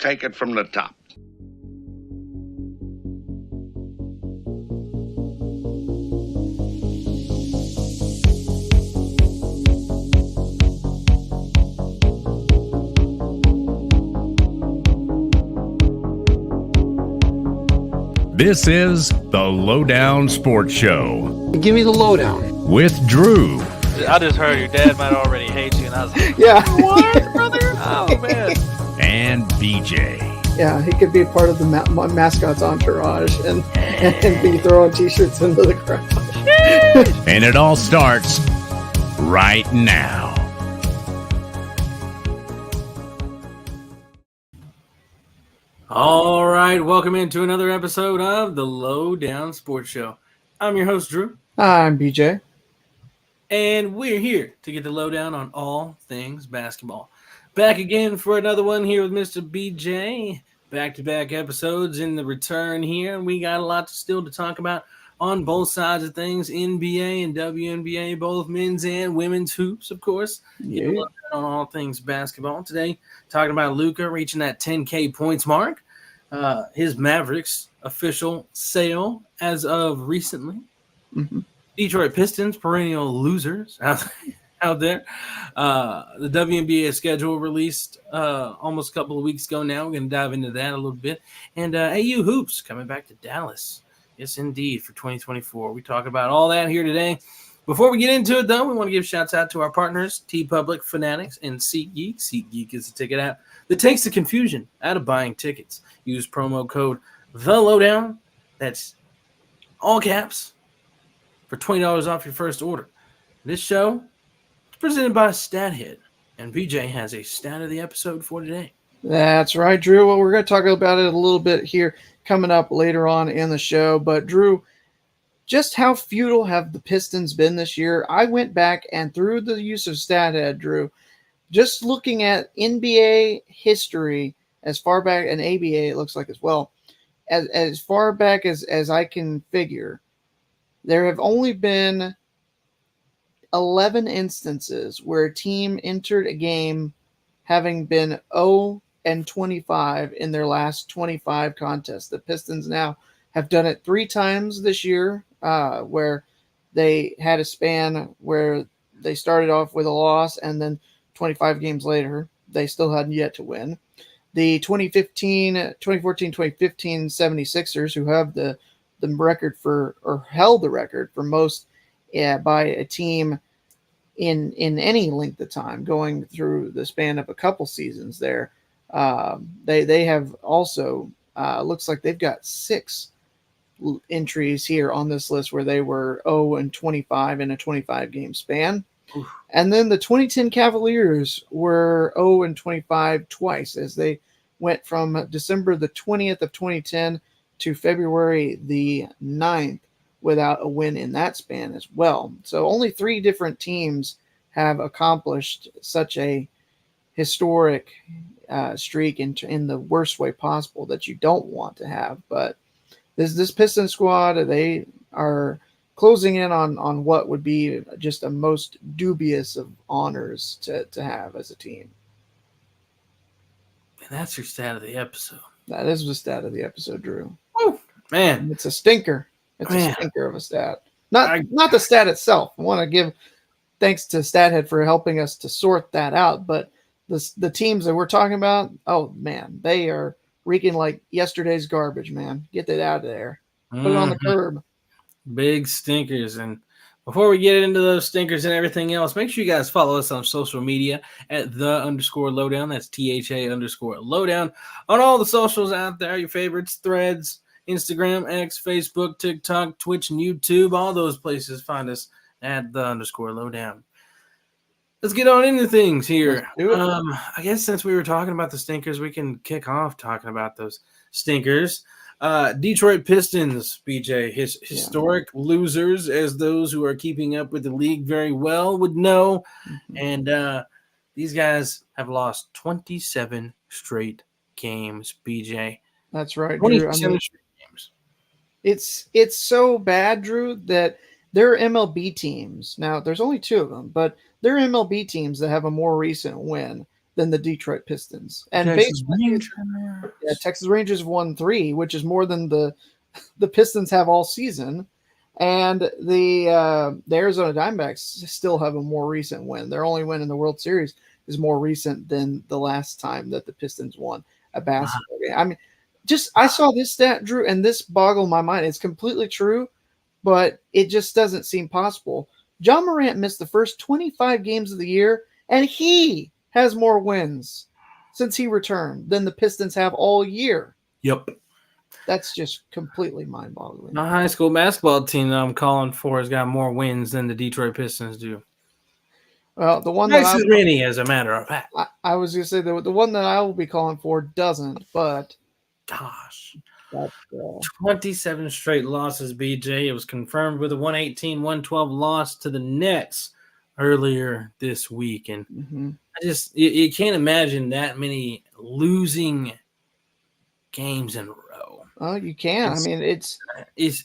take it from the top. This is the Lowdown Sports Show. Give me the lowdown. With Drew. I just heard your dad might already hate you, and I was like, Yeah. what, brother? Oh, man. And BJ. Yeah, he could be part of the mascot's entourage and be throwing T-shirts into the crowd. And it all starts right now. All right, welcome into another episode of the Lowdown Sports Show. I'm your host, Drew. I'm BJ. And we're here to get the lowdown on all things basketball. Back again for another one here with Mr. BJ. Back-to-back episodes in the return here. And we got a lot still to talk about on both sides of things. NBA and WNBA, both men's and women's hoops, of course. Yeah. On all things basketball. Today, talking about Luka reaching that 10K points mark. His Mavericks official sale as of recently. Mm-hmm. Detroit Pistons, perennial losers out there. The WNBA schedule released almost a couple of weeks ago now. We're going to dive into that a little bit. And AU Hoops coming back to Dallas. Yes, indeed, for 2024. We talk about all that here today. Before we get into it, though, we want to give shouts out to our partners, TeePublic, Fanatics, and SeatGeek. SeatGeek is a ticket app that takes the confusion out of buying tickets. Use promo code THELOWDOWN. That's all caps for $20 off your first order. This show is presented by STATHEAD, and BJ has a stat of the episode for today. That's right, Drew. Well, we're going to talk about it a little bit here coming up later on in the show. But, Drew, just how futile have the Pistons been this year? I went back and through the use of StatHead, Drew, just looking at NBA history as far back, and ABA it looks like as well, as far back as I can figure, there have only been 11 instances where a team entered a game having been 0-25 in their last 25 contests. The Pistons now have done it 3 times this year, where they had a span where they started off with a loss and then 25 games later, they still hadn't yet to win. The 2014-2015 76ers, who have the record for, or held the record for most by a team in any length of time, going through the span of a couple seasons there, they have also, looks like they've got 6 entries here on this list where they were 0-25 in a 25-game span. Oof. And then the 2010 Cavaliers were 0-25 twice, as they went from December the 20th of 2010 to February the 9th without a win in that span as well. So only 3 different teams have accomplished such a historic streak in the worst way possible that you don't want to have. But this Piston squad, they are closing in on what would be just a most dubious of honors to have as a team. And that's your stat of the episode. That is the stat of the episode, Drew. Oh, man. It's a stinker. It's a stinker of a stat. Not the stat itself. I want to give thanks to StatHead for helping us to sort that out. But the teams that we're talking about, oh, man, they are reeking like yesterday's garbage, man. Get that out of there. Put it on the curb. Big stinkers. And before we get into those stinkers and everything else, make sure you guys follow us on social media at @the_lowdown. That's THA_lowdown on all the socials out there, your favorites, Threads, Instagram, X, Facebook, TikTok, Twitch, and YouTube. All those places find us at @the_lowdown. Let's get on into things here. I guess since we were talking about the stinkers, we can kick off talking about those stinkers. Detroit Pistons, BJ, historic losers, as those who are keeping up with the league very well would know. Mm-hmm. And these guys have lost 27 straight games, BJ. That's right, Drew. Drew. Straight games. It's so bad, Drew, that there are MLB teams. Now, there's only 2 of them, but there are MLB teams that have a more recent win than the Detroit Pistons. And basically, Yeah, Texas Rangers have won 3, which is more than the Pistons have all season. And the Arizona Diamondbacks still have a more recent win. Their only win in the World Series is more recent than the last time that the Pistons won a basketball game. I mean, I saw this stat, Drew, and this boggled my mind. It's completely true, but it just doesn't seem possible. John Morant missed the first 25 games of the year, and he has more wins since he returned than the Pistons have all year. Yep. That's just completely mind-boggling. My high school basketball team that I'm calling for has got more wins than the Detroit Pistons do. Well, the one Nice as many, as a matter of fact. I was going to say the one that I will be calling for doesn't, but gosh, 27 straight losses, BJ. It was confirmed with a 118-112 loss to the Nets earlier this week. And you can't imagine that many losing games in a row. Oh, you can. It's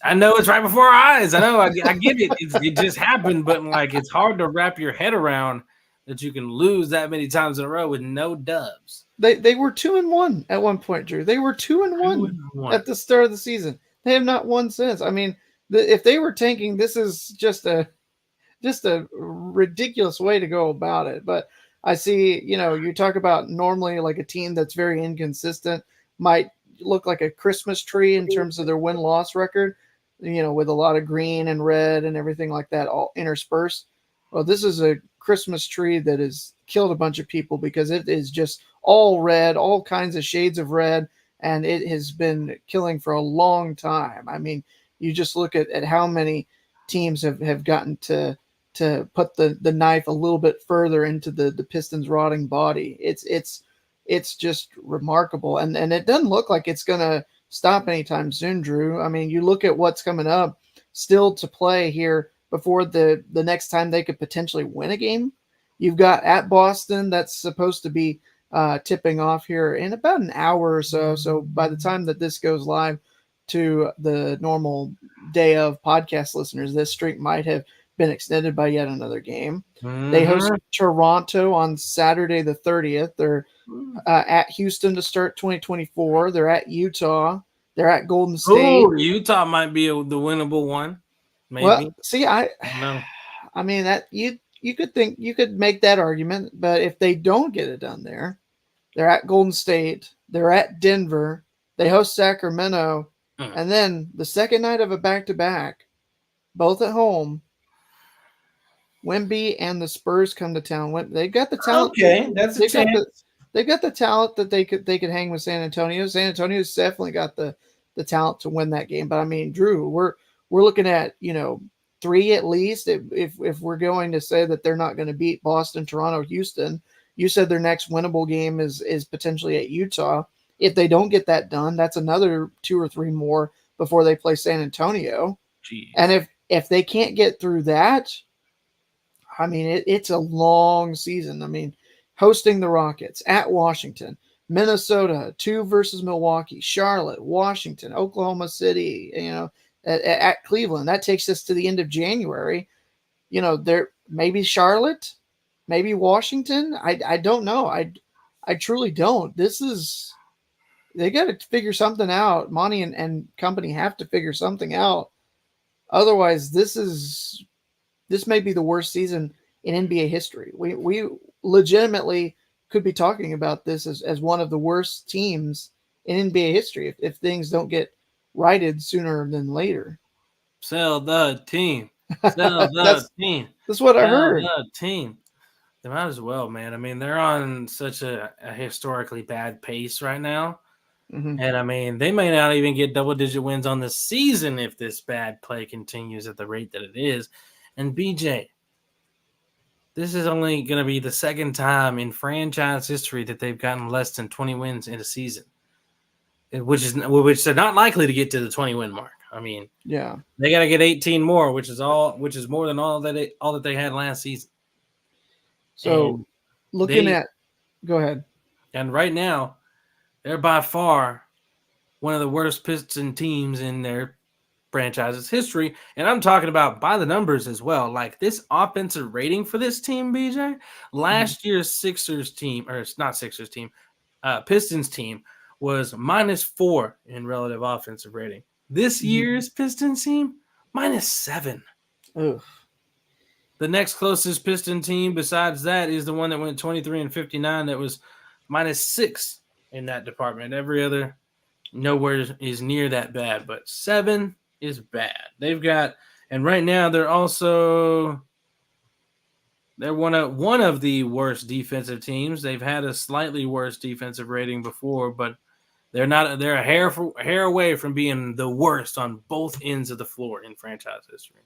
I know it's right before our eyes. I know. I get it. It just happened, but it's hard to wrap your head around that you can lose that many times in a row with no dubs. They were 2-1 at one point, Drew. They were 2-1 at the start of the season. They have not won since. If they were tanking, this is just a ridiculous way to go about it. But I see, you talk about normally like a team that's very inconsistent might look like a Christmas tree in terms of their win-loss record, with a lot of green and red and everything like that all interspersed. Well, this is a Christmas tree that has killed a bunch of people because it is just all red, all kinds of shades of red, and it has been killing for a long time. You just look at how many teams have gotten to put the knife a little bit further into the Pistons' rotting body. It's just remarkable. And it doesn't look like it's going to stop anytime soon, Drew. You look at what's coming up still to play here before the next time they could potentially win a game. You've got at Boston that's supposed to be tipping off here in about an hour or so. So by the time that this goes live to the normal day of podcast listeners, this streak might have been extended by yet another game. They host Toronto on Saturday the 30th. They're at Houston to start 2024. They're at Utah. They're at Golden State. Ooh, Utah might be the winnable one. Maybe. Well, see, No. That you could think you could make that argument, but if they don't get it done there, they're at Golden State. They're at Denver. They host Sacramento, and then the second night of a back-to-back, both at home. Wemby and the Spurs come to town. They've got the talent. Okay, that's a chance. They've got the talent that they could hang with San Antonio. San Antonio's definitely got the talent to win that game. But Drew, we're looking at 3 at least. If we're going to say that they're not going to beat Boston, Toronto, Houston, you said their next winnable game is potentially at Utah. If they don't get that done, that's another 2 or 3 more before they play San Antonio. Jeez. And if they can't get through that, it's a long season. Hosting the Rockets, at Washington, Minnesota, 2 versus Milwaukee, Charlotte, Washington, Oklahoma City, at Cleveland. That takes us to the end of January. There maybe Charlotte, maybe Washington. I don't know. I truly don't. They got to figure something out. Monty and company have to figure something out. Otherwise, this may be the worst season in NBA history. We legitimately could be talking about this as one of the worst teams in NBA history if things don't get righted sooner than later. Sell the team. Sell the team. That's what I heard. The team. They might as well, man. They're on such a historically bad pace right now. Mm-hmm. And they may not even get double-digit wins on the season if this bad play continues at the rate that it is. And BJ, this is only going to be the second time in franchise history that they've gotten less than 20 wins in a season, which they're not likely to get to the 20-win mark. Yeah, they got to get 18 more, which is more than all that they had last season. So, go ahead. And right now, they're by far one of the worst Piston teams in their franchise's history. And I'm talking about by the numbers as well. Like this offensive rating for this team, BJ, last year's Pistons team was -4 in relative offensive rating. This year's Pistons team, -7. Ugh. The next closest Piston team besides that is the one that went 23-59 that was -6 in that department. Every other nowhere is near that bad, but 7 is bad. They've got, and right now they're one of the worst defensive teams. They've had a slightly worse defensive rating before, but they're a hair away from being the worst on both ends of the floor in franchise history.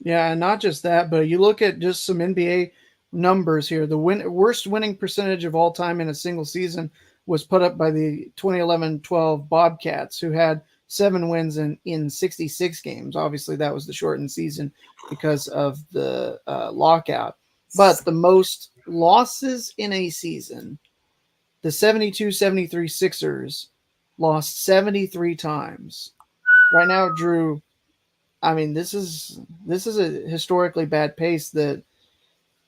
Yeah, and not just that, but you look at just some NBA numbers here. The worst winning percentage of all time in a single season was put up by the 2011-12 Bobcats, who had 7 wins in 66 games. Obviously, that was the shortened season because of the lockout. But the most losses in a season, the 72-73 Sixers lost 73 times. Right now, Drew, I mean, this is a historically bad pace that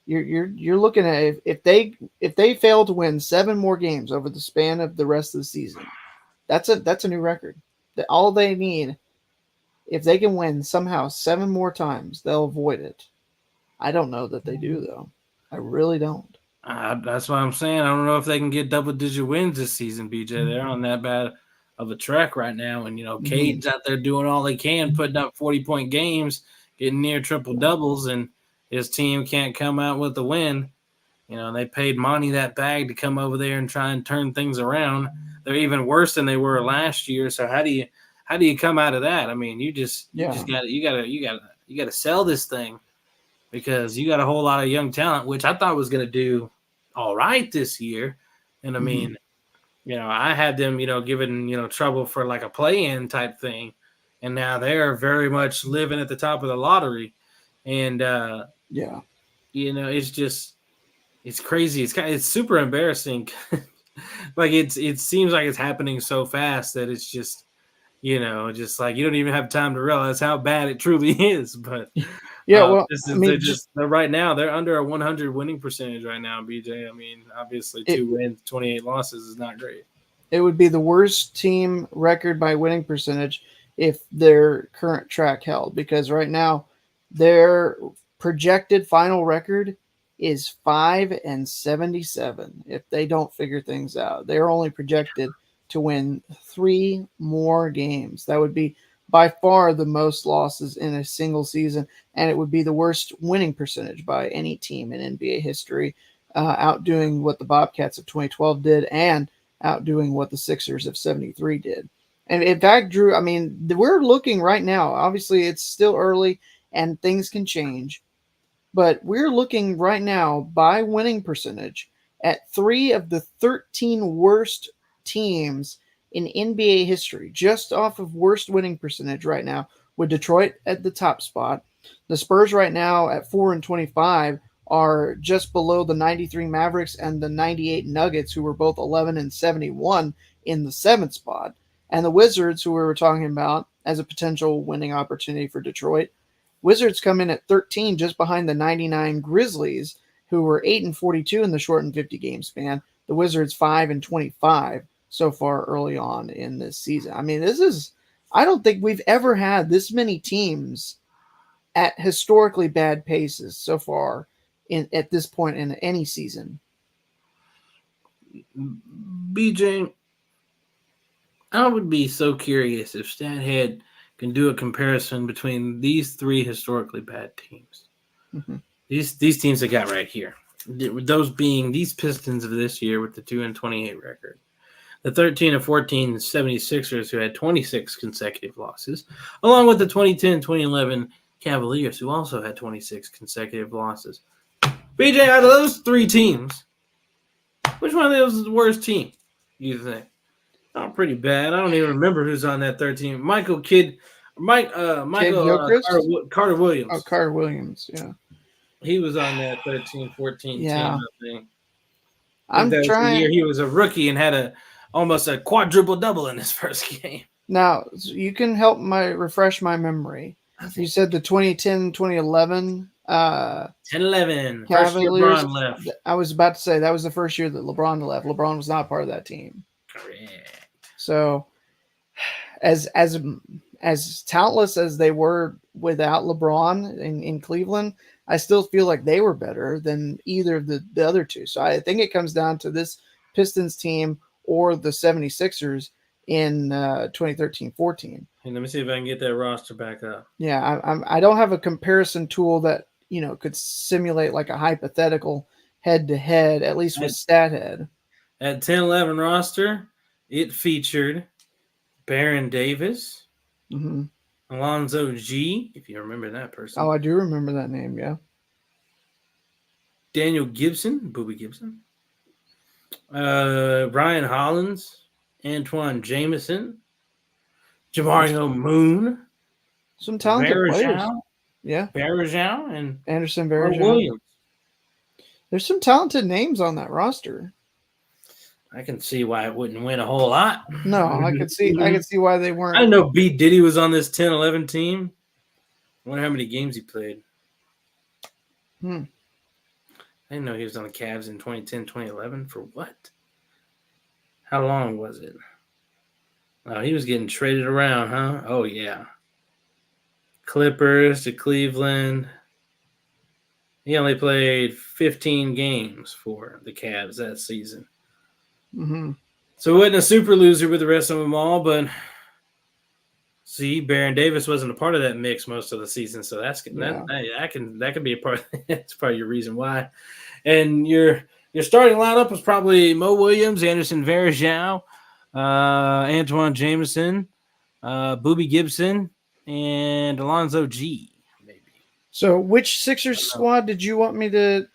you're looking at. If they fail to win 7 more games over the span of the rest of the season, that's a new record. That all they need, if they can win somehow 7 more times, they'll avoid it. I don't know that they do though. I really don't. That's what I'm saying. I don't know if they can get double-digit wins this season, BJ. They're on that bad of a track right now. And, Cade's out there doing all they can, putting up 40-point games, getting near triple-doubles, and his team can't come out with the win. They paid Monty that bag to come over there and try and turn things around. They're even worse than they were last year. So how do you come out of that? I mean, you gotta sell this thing, because you got a whole lot of young talent, which I thought was going to do all right this year. And I mean, I had them, given, trouble for like a play-in type thing. And now they're very much living at the top of the lottery. And, it's crazy. It's super embarrassing. Like it seems like it's happening so fast that it's just, just like you don't even have time to realize how bad it truly is. But right now they're under a 100 winning percentage right now, BJ. I mean, obviously 2 wins, 28 losses is not great. It would be the worst team record by winning percentage if their current track held, because right now their projected final record is 5-77. If they don't figure things out, they're only projected to win 3 more games. That would be by far the most losses in a single season, and it would be the worst winning percentage by any team in NBA history, outdoing what the Bobcats of 2012 did and outdoing what the Sixers of 73 did. And in fact, Drew, I mean, we're looking right now. Obviously, it's still early and things can change, but we're looking right now by winning percentage at 3 of the 13 worst teams in NBA history, just off of worst winning percentage right now, with Detroit at the top spot. The Spurs right now at 4-25 are just below the 93 Mavericks and the 98 Nuggets, who were both 11-71 in the 7th spot. And the Wizards, who we were talking about as a potential winning opportunity for Detroit, Wizards come in at 13, just behind the 99 Grizzlies, who were 8-42 in the shortened 50 game span. The Wizards 5-25 so far early on in this season. I mean, I don't think we've ever had this many teams at historically bad paces so far at this point in any season. BJ, I would be so curious if StatHead can do a comparison between these 3 historically bad teams. Mm-hmm. These teams I got right here. Those being these Pistons of this year with the 2-28 record. The 13-14 76ers, who had 26 consecutive losses, along with the 2010-2011 Cavaliers, who also had 26 consecutive losses. BJ, out of those 3 teams, which one of those is the worst team, you think? Oh, pretty bad. I don't even remember who's on that 13. Carter Williams. Oh, Carter Williams, yeah. He was on that 13-14 team, I think. I'm trying. The year he was a rookie and had almost a quadruple double in his first game. Now, you can help refresh my memory. You said the 2010-2011 10-11. Cavaliers. First year LeBron left. I was about to say that was the first year that LeBron left. LeBron was not part of that team. Correct. So as talentless as they were without LeBron in Cleveland, I still feel like they were better than either of the other two. So I think it comes down to this Pistons team or the 76ers in 2013-14. And let me see if I can get that roster back up. Yeah, I don't have a comparison tool that could simulate like a hypothetical head-to-head, at least with StatHead. At 10-11 roster, it featured Baron Davis, Alonzo G, if you remember that person. Oh, I do remember that name, yeah. Daniel Gibson, Booby Gibson. Ryan Hollins, Antoine Jameson, Jamario Moon, some talented players. Yeah. Varejao and Anderson Varejao. Williams. There's some talented names on that roster. I can see why it wouldn't win a whole lot. No, I could see why they weren't. I didn't know B. Diddy was on this 10-11 team. I wonder how many games he played. I didn't know he was on the Cavs in 2010-2011. For what? How long was it? Oh, he was getting traded around, huh? Oh, yeah. Clippers to Cleveland. He only played 15 games for the Cavs that season. So he wasn't a super loser with the rest of them all, but see, Baron Davis wasn't a part of that mix most of the season, so that can be a part. That's probably your reason why. And your starting lineup was probably Mo Williams, Anderson Varejao, Antoine Jameson, Booby Gibson, and Alonzo G. Maybe. So, which Sixers squad did you want me to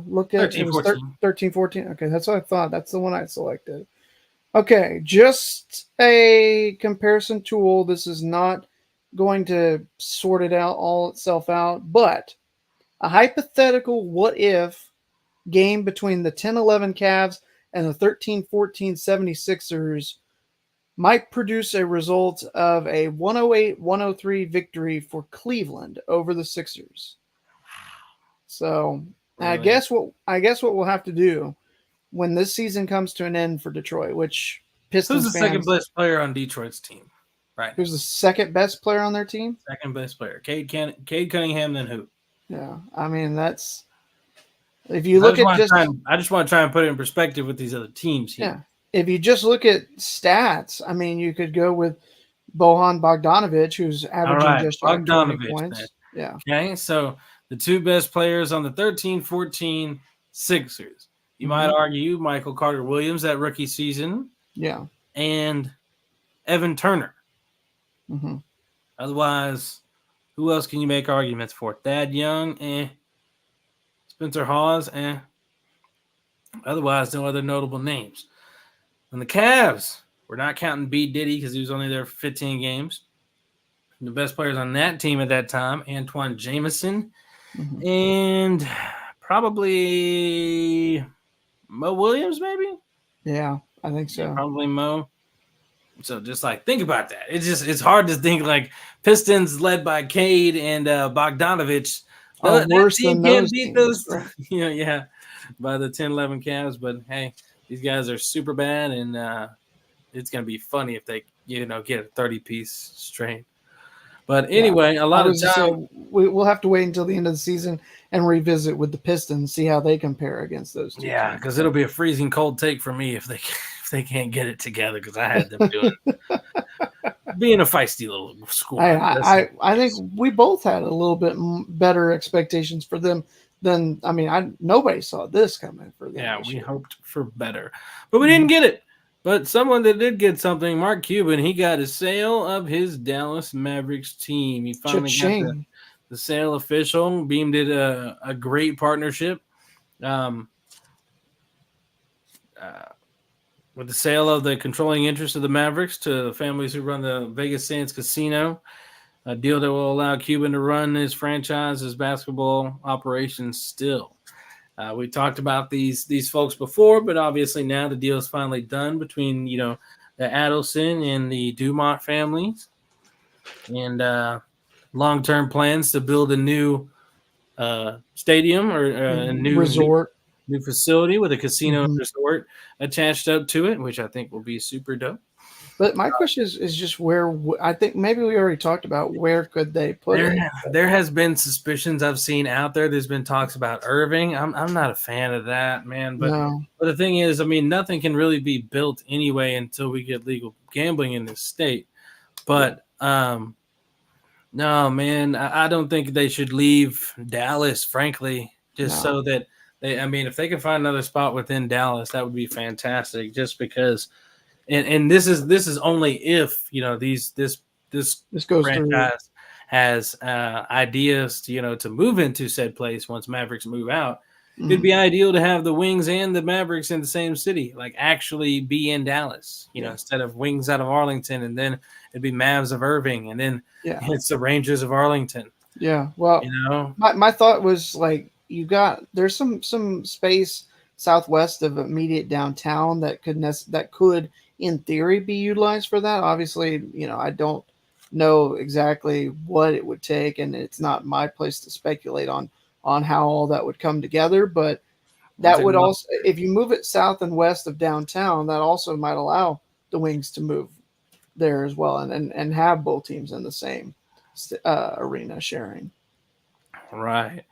look at? 13-14. Okay, that's what I thought. That's the one I selected. Okay, just a comparison tool. This is not going to sort it out all itself out, but a hypothetical what if game between the 10-11 Cavs and the 13-14 76ers might produce a result of a 108-103 victory for Cleveland over the Sixers. So really? I guess what we'll have to do when this season comes to an end for Detroit, which Pistons who's the second best player on Detroit's team? Right. Who's the second best player on their team? Second best player. Cade Cunningham, then who? Yeah. I mean, that's if you look at I just want to try and put it in perspective with these other teams here. Yeah. If you just look at stats, I mean, you could go with Bojan Bogdanovic, who's averaging just like 20 points. Man. Yeah. Okay, so the two best players on the 13-14 Sixers. You might argue Michael Carter-Williams that rookie season. Yeah. And Evan Turner. Otherwise, who else can you make arguments for? Thad Young, Spencer Hawes, Otherwise, no other notable names. And the Cavs, we're not counting B. Diddy because he was only there for 15 games. The best players on that team at that time, Antoine Jameson, and probably Mo Williams, maybe? Yeah, I think so. Yeah, probably Mo. So just like think about that. It's hard to think like Pistons led by Cade and Bogdanovic. Worse than those beat teams, those, right? By the 10-11 Cavs. But hey, these guys are super bad, and it's gonna be funny if they get a 30-piece string. But anyway, a lot of time we'll have to wait until the end of the season and revisit with the Pistons, see how they compare against those two. Yeah, because it'll be a freezing cold take for me if they can't get it together because I had them doing being a feisty little school. I think we both had a little bit better expectations for them than nobody saw this coming for them. Yeah, we hoped for better, but we didn't get it. But someone that did get something, Mark Cuban, he got a sale of his Dallas Mavericks team. He finally got the sale official. Beam did a great partnership with the sale of the controlling interest of the Mavericks to the families who run the Vegas Sands Casino, a deal that will allow Cuban to run his franchise's basketball operations still. We talked about these folks before, but obviously now the deal is finally done between, the Adelson and the Dumont families, and long-term plans to build a new stadium or a new resort. new facility with a casino and Mhm. resort attached up to it, which I think will be super dope. But my question is just where I think maybe we already talked about where could they put There, it. there has been suspicions I've seen out there. There's been talks about Irving. I'm not a fan of that, man. No, But the thing is, I mean, nothing can really be built anyway until we get legal gambling in this state. But no, man, I don't think they should leave Dallas, frankly, just no, so that they. I mean, if they can find another spot within Dallas, that would be fantastic. Just because, and this is only if this this goes through. franchise has ideas to move into said place once Mavericks move out. It'd Mhm. be ideal to have the Wings and the Mavericks in the same city, like actually be in Dallas, Yeah, instead of Wings out of Arlington, and then it'd be Mavs of Irving, and then yeah, it's the Rangers of Arlington. yeah. You Well, know, my thought was like there's some space southwest of immediate downtown that that could in theory be utilized for that. Obviously, I don't know exactly what it would take, and it's not my place to speculate on how all that would come together. But I'll that take would them also, if you move it south and west of downtown, that also might allow the Wings to move there as well, and have both teams in the same arena sharing. right,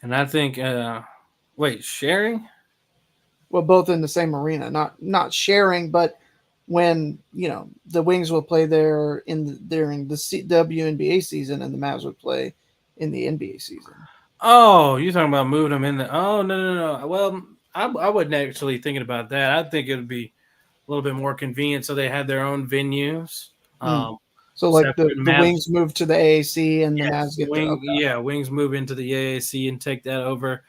and I think wait, sharing. Well, both in the same arena, not sharing, but when the Wings will play there during the WNBA season, and the Mavs would play in the NBA season. Oh, you're talking about moving them in the. Oh, no. Well, I wasn't actually thinking about that. I think it would be a little bit more convenient so they had their own venues. Mm. Um, So like Separate the Mavs. Wings move to the AAC, and the Mavs Yes, get the okay. Wings move into the AAC and take that over.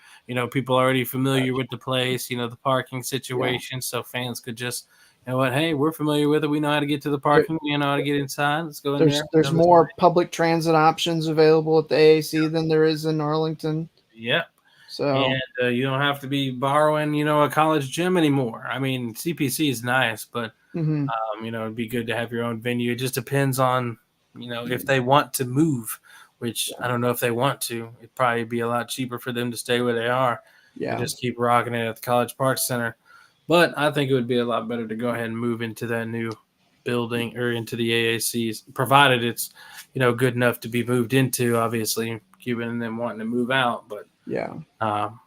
People are already familiar with the place. The parking Yeah, situation, so fans could just, what? Hey, we're familiar with it. We know how to get to the there, parking. We know how to get inside. Let's go in there. there's more public transit options available at the AAC than there is in Arlington. Yep. So And you don't have to be borrowing, a college gym anymore. I mean, CPC is nice, but mhm. it'd be good to have your own venue. It just depends on, if they want to move, which I don't know if they want to. It'd probably be a lot cheaper for them to stay where they are and Yeah, just keep rocking it at the College Park Center. But I think it would be a lot better to go ahead and move into that new building or into the AACs, provided it's, good enough to be moved into. Obviously, Cuban and them wanting to move out, but yeah. um,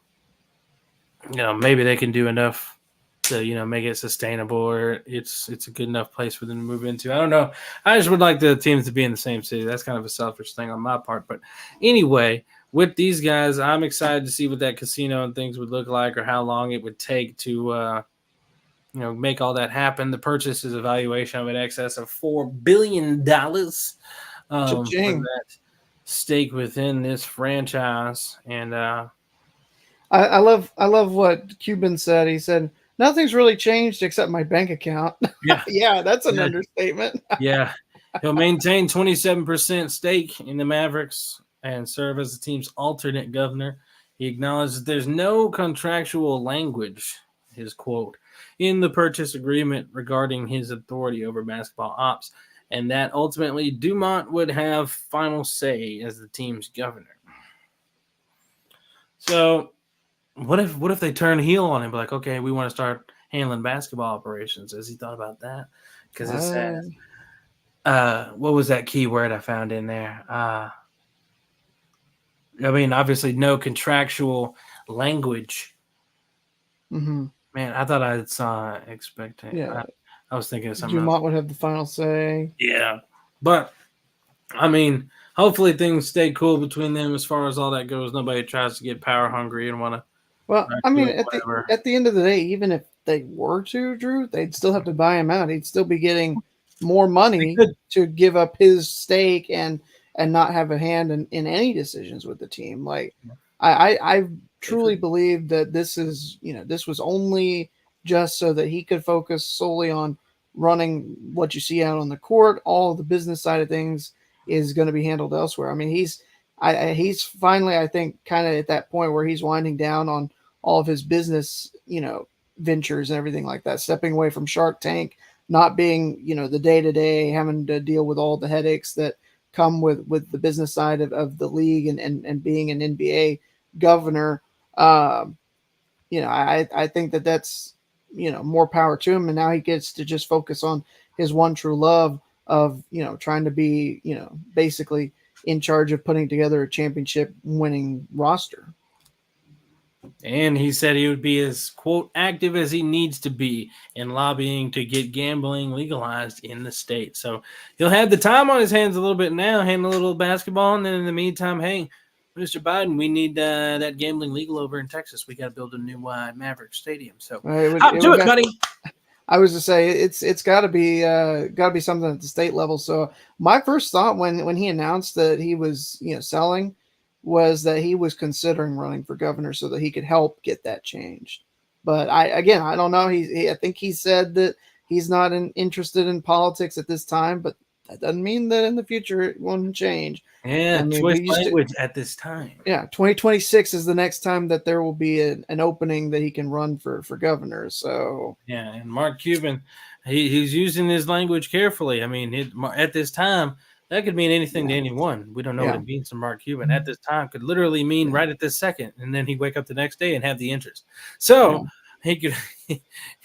maybe they can do enough to make it sustainable, or it's a good enough place for them to move into. I don't know. I just would like the teams to be in the same city. That's kind of a selfish thing on my part, but anyway, with these guys, I'm excited to see what that casino and things would look like, or how long it would take to make all that happen. The purchase is a valuation of in excess of $4 billion for Cha-ching. that stake within this franchise, and I love what Cuban said. He said nothing's really changed except my bank account. yeah, Yeah, that's an yeah, understatement. yeah. He'll maintain 27% stake in the Mavericks and serve as the team's alternate governor. He acknowledged that there's no contractual language, his quote, in the purchase agreement regarding his authority over basketball ops, and that ultimately Dumont would have final say as the team's governor. So what if they turn heel on him? Like, okay, we want to start handling basketball operations. Has he thought about that? Because it says, what was that key word I found in there? I mean, obviously, no contractual language. Mm-hmm. Man, I thought I saw expecting. Yeah, I was thinking of something else. Dumont would have the final say. Yeah, but I mean, hopefully things stay cool between them as far as all that goes. Nobody tries to get power hungry and want to Well, I mean, do whatever. at the end of the day, even if they were to, Drew, they'd still have to buy him out. He'd still be getting more money They could. to give up his stake and not have a hand in any decisions with the team. Like I truly believe that this was only just so that he could focus solely on running what you see out on the court. All the business side of things is going to be handled elsewhere. I mean, he's finally, I think, kind of at that point where he's winding down on all of his business, ventures and everything like that, stepping away from Shark Tank, not being, the day-to-day, having to deal with all the headaches that come with the business side of the league and being an NBA governor. I think that's more power to him, and now he gets to just focus on his one true love of trying to be basically in charge of putting together a championship winning roster. And he said he would be as, quote, active as he needs to be in lobbying to get gambling legalized in the state. So he'll have the time on his hands a little bit now, handle a little basketball. And then in the meantime, hey, Mr. Biden, we need that gambling legal over in Texas. We got to build a new Mavericks stadium. So do it, buddy. I was to say it's got to be something at the state level. So my first thought when he announced that he was selling was that he was considering running for governor so that he could help get that changed. But I don't know. I think he said that he's not interested in politics at this time, but that doesn't mean that in the future it won't change. Yeah, choice language at this time. Yeah, 2026 is the next time that there will be an opening that he can run for governor. So yeah, and Mark Cuban, he's using his language carefully. I mean, at this time, that could mean anything to anyone. We don't know what it means to Mark Cuban. At this time, could literally mean right at this second, and then he'd wake up the next day and have the interest. So he could.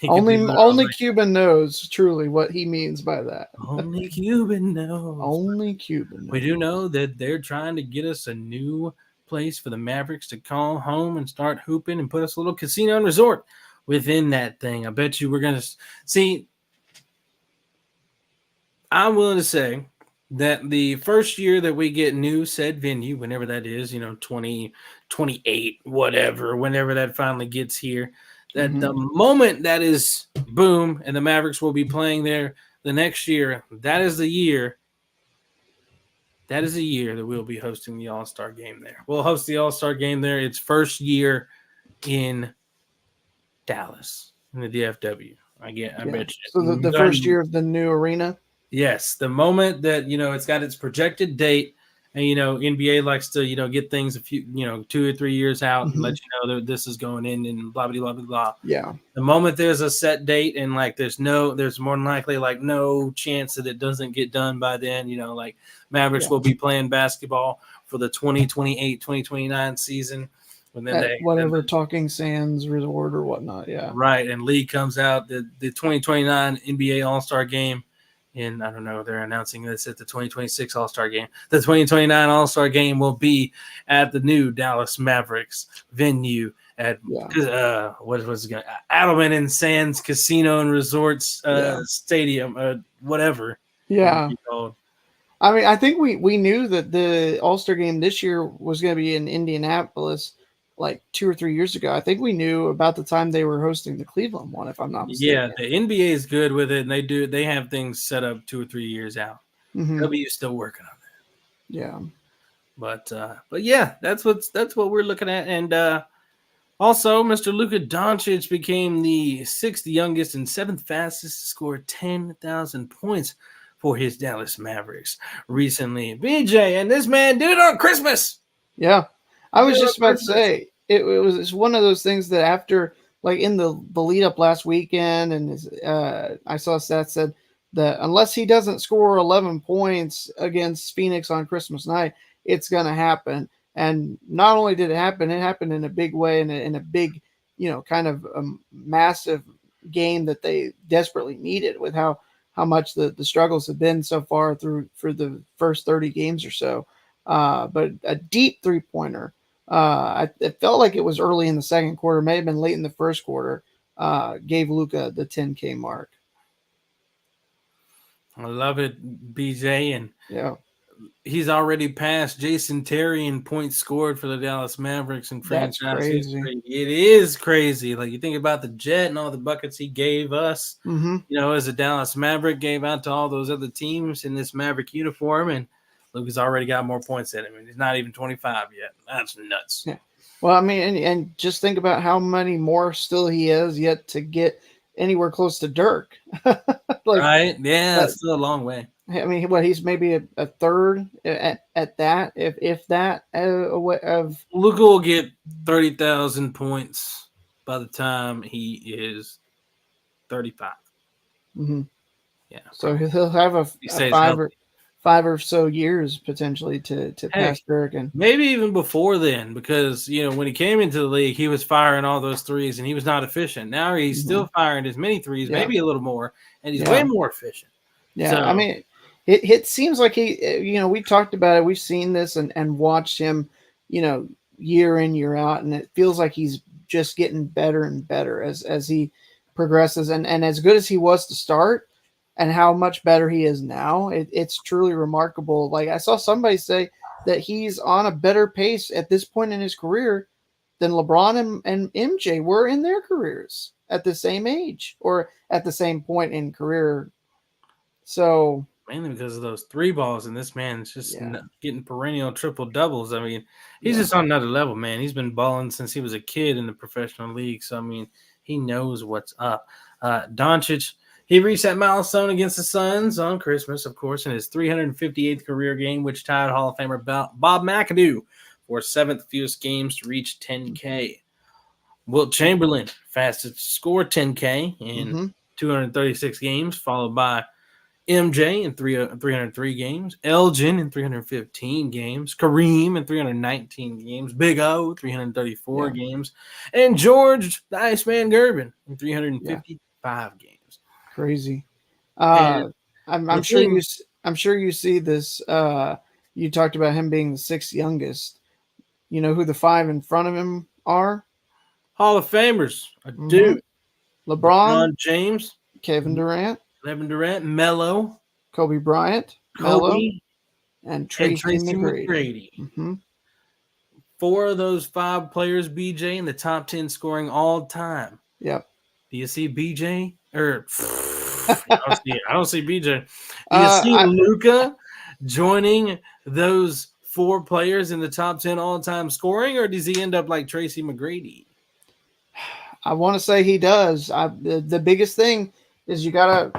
Only Cuban knows truly what he means by that. Only Cuban knows. Only Cuban knows. We do know that they're trying to get us a new place for the Mavericks to call home and start hooping and put us a little casino and resort within that thing. I bet you we're going to see. I'm willing to say that the first year that we get new said venue, whenever that is, 2028, whatever, whenever that finally gets here, that the moment that is boom and the Mavericks will be playing there the next year, that is the year that we'll be hosting the All-Star game there. We'll host the All-Star game there. It's first year in Dallas, in the DFW. I bet you. So the first year of the new arena? Yes, the moment that it's got its projected date, and NBA likes to get things a few 2 or 3 years out and let you know that this is going in and blah blah blah blah blah. Yeah. The moment there's a set date and there's more than likely no chance that it doesn't get done by then. Mavericks will be playing basketball for the 2028-2029 season. And then Talking Sands Resort or whatnot. Yeah. Right, and league comes out the 2029 NBA All-Star game. And I don't know, they're announcing this at the 2026 All-Star game. The 2029 All-Star game will be at the new Dallas Mavericks venue at what was it? Adelman and Sands Casino and Resorts Stadium, whatever. Yeah. I mean, I think we knew that the All-Star game this year was going to be in Indianapolis 2 or 3 years ago. I think we knew about the time they were hosting the Cleveland one, if I'm not mistaken. Yeah, the NBA is good with it, and they have things set up 2 or 3 years out. W's still working on that. Yeah. But yeah, that's what we're looking at. And also, Mr. Luka Doncic became the 6th youngest and 7th fastest to score 10,000 points for his Dallas Mavericks recently. BJ, and this man did it on Christmas. Yeah. I was just about to say it's one of those things that after in the lead up last weekend, and I saw a stat said that unless he doesn't score 11 points against Phoenix on Christmas night, it's going to happen. And not only did it happen in a big way, in a big, kind of a massive game that they desperately needed with how much the struggles have been so far for the first 30 games or so. But a deep 3-pointer. It felt like it was early in the second quarter, may have been late in the first quarter, gave Luka the 10K mark. I love it, BJ. And he's already passed Jason Terry in points scored for the Dallas Mavericks in franchise history. It is crazy. You think about the Jet and all the buckets he gave us, as a Dallas Maverick, gave out to all those other teams in this Maverick uniform, and Luka's already got more points than him, and he's not even 25 yet. That's nuts. Yeah. Well, I mean, and just think about how many more still he has yet to get anywhere close to Dirk. Right? Yeah, it's still a long way. I mean, he's maybe a third at that, if that. Of Luka will get 30,000 points by the time he is 35. Mm-hmm. Yeah. So he'll have a 5 or 5 or so years potentially to pass Dirk. And maybe even before then, because when he came into the league, he was firing all those threes and he was not efficient. Now he's still firing as many threes, maybe a little more, and he's way more efficient. Yeah, so, I mean, it seems like he, we talked about it, we've seen this and watched him, year in, year out, and it feels like he's just getting better and better as he progresses, and as good as he was to start and how much better he is now, it's truly remarkable. Like, I saw somebody say that he's on a better pace at this point in his career than LeBron and MJ were in their careers at the same age or at the same point in career. So mainly because of those three balls, and this man's just getting perennial triple doubles. I mean, he's just on another level, man. He's been balling since he was a kid in the professional league. So, I mean, he knows what's up. Doncic, he reached that milestone against the Suns on Christmas, of course, in his 358th career game, which tied Hall of Famer Bob McAdoo for seventh fewest games to reach 10K. Wilt Chamberlain, fastest to score 10K in 236 games, followed by MJ in 303 games, Elgin in 315 games, Kareem in 319 games, Big O 334 games, and George the Iceman Gervin in 355 games. Crazy. I'm sure you see this. You talked about him being the sixth youngest. You know who the five in front of him are? Hall of Famers. I do. LeBron James, Kevin Durant, Melo, Kobe Bryant, Melo, and Tracy McGrady. Four of those five players, BJ, in the top 10 scoring all time. Yep. Do you see BJ? Or I don't see BJ. Do you see Luka joining those four players in the top 10 all-time scoring, or does he end up like Tracy McGrady? I want to say he does. The biggest thing is you gotta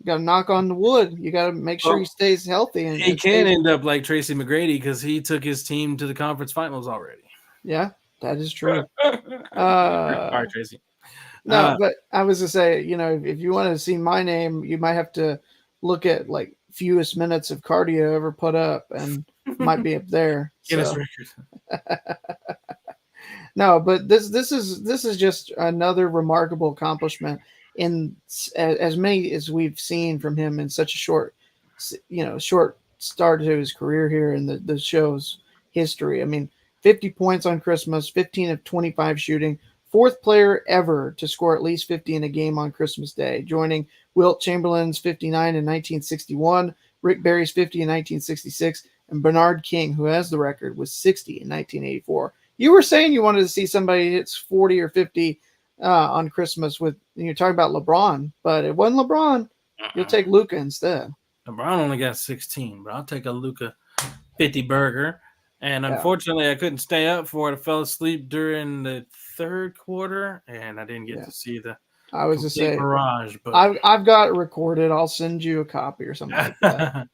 knock on the wood. You gotta make sure he stays healthy. And he can end up like Tracy McGrady because he took his team to the conference finals already. Yeah, that is true. Sorry, Tracy. No, but I was to say, if you want to see my name, you might have to look at like fewest minutes of cardio ever put up, and might be up there. Guinness record. No, but this is just another remarkable accomplishment in as many as we've seen from him in such a short start to his career here in the show's history. I mean, 50 points on Christmas, 15 of 25 shooting, fourth player ever to score at least 50 in a game on Christmas Day, joining Wilt Chamberlain's 59 in 1961, Rick Barry's 50 in 1966, and Bernard King, who has the record, was 60 in 1984. You were saying you wanted to see somebody hits 40 or 50 on Christmas you're talking about LeBron, but it wasn't LeBron. You'll take Luka instead. LeBron only got 16, but I'll take a Luka 50 burger. And unfortunately, I couldn't stay up for it. I fell asleep during the third quarter, and I didn't get to see the barrage. But I've got it recorded. I'll send you a copy or something like that.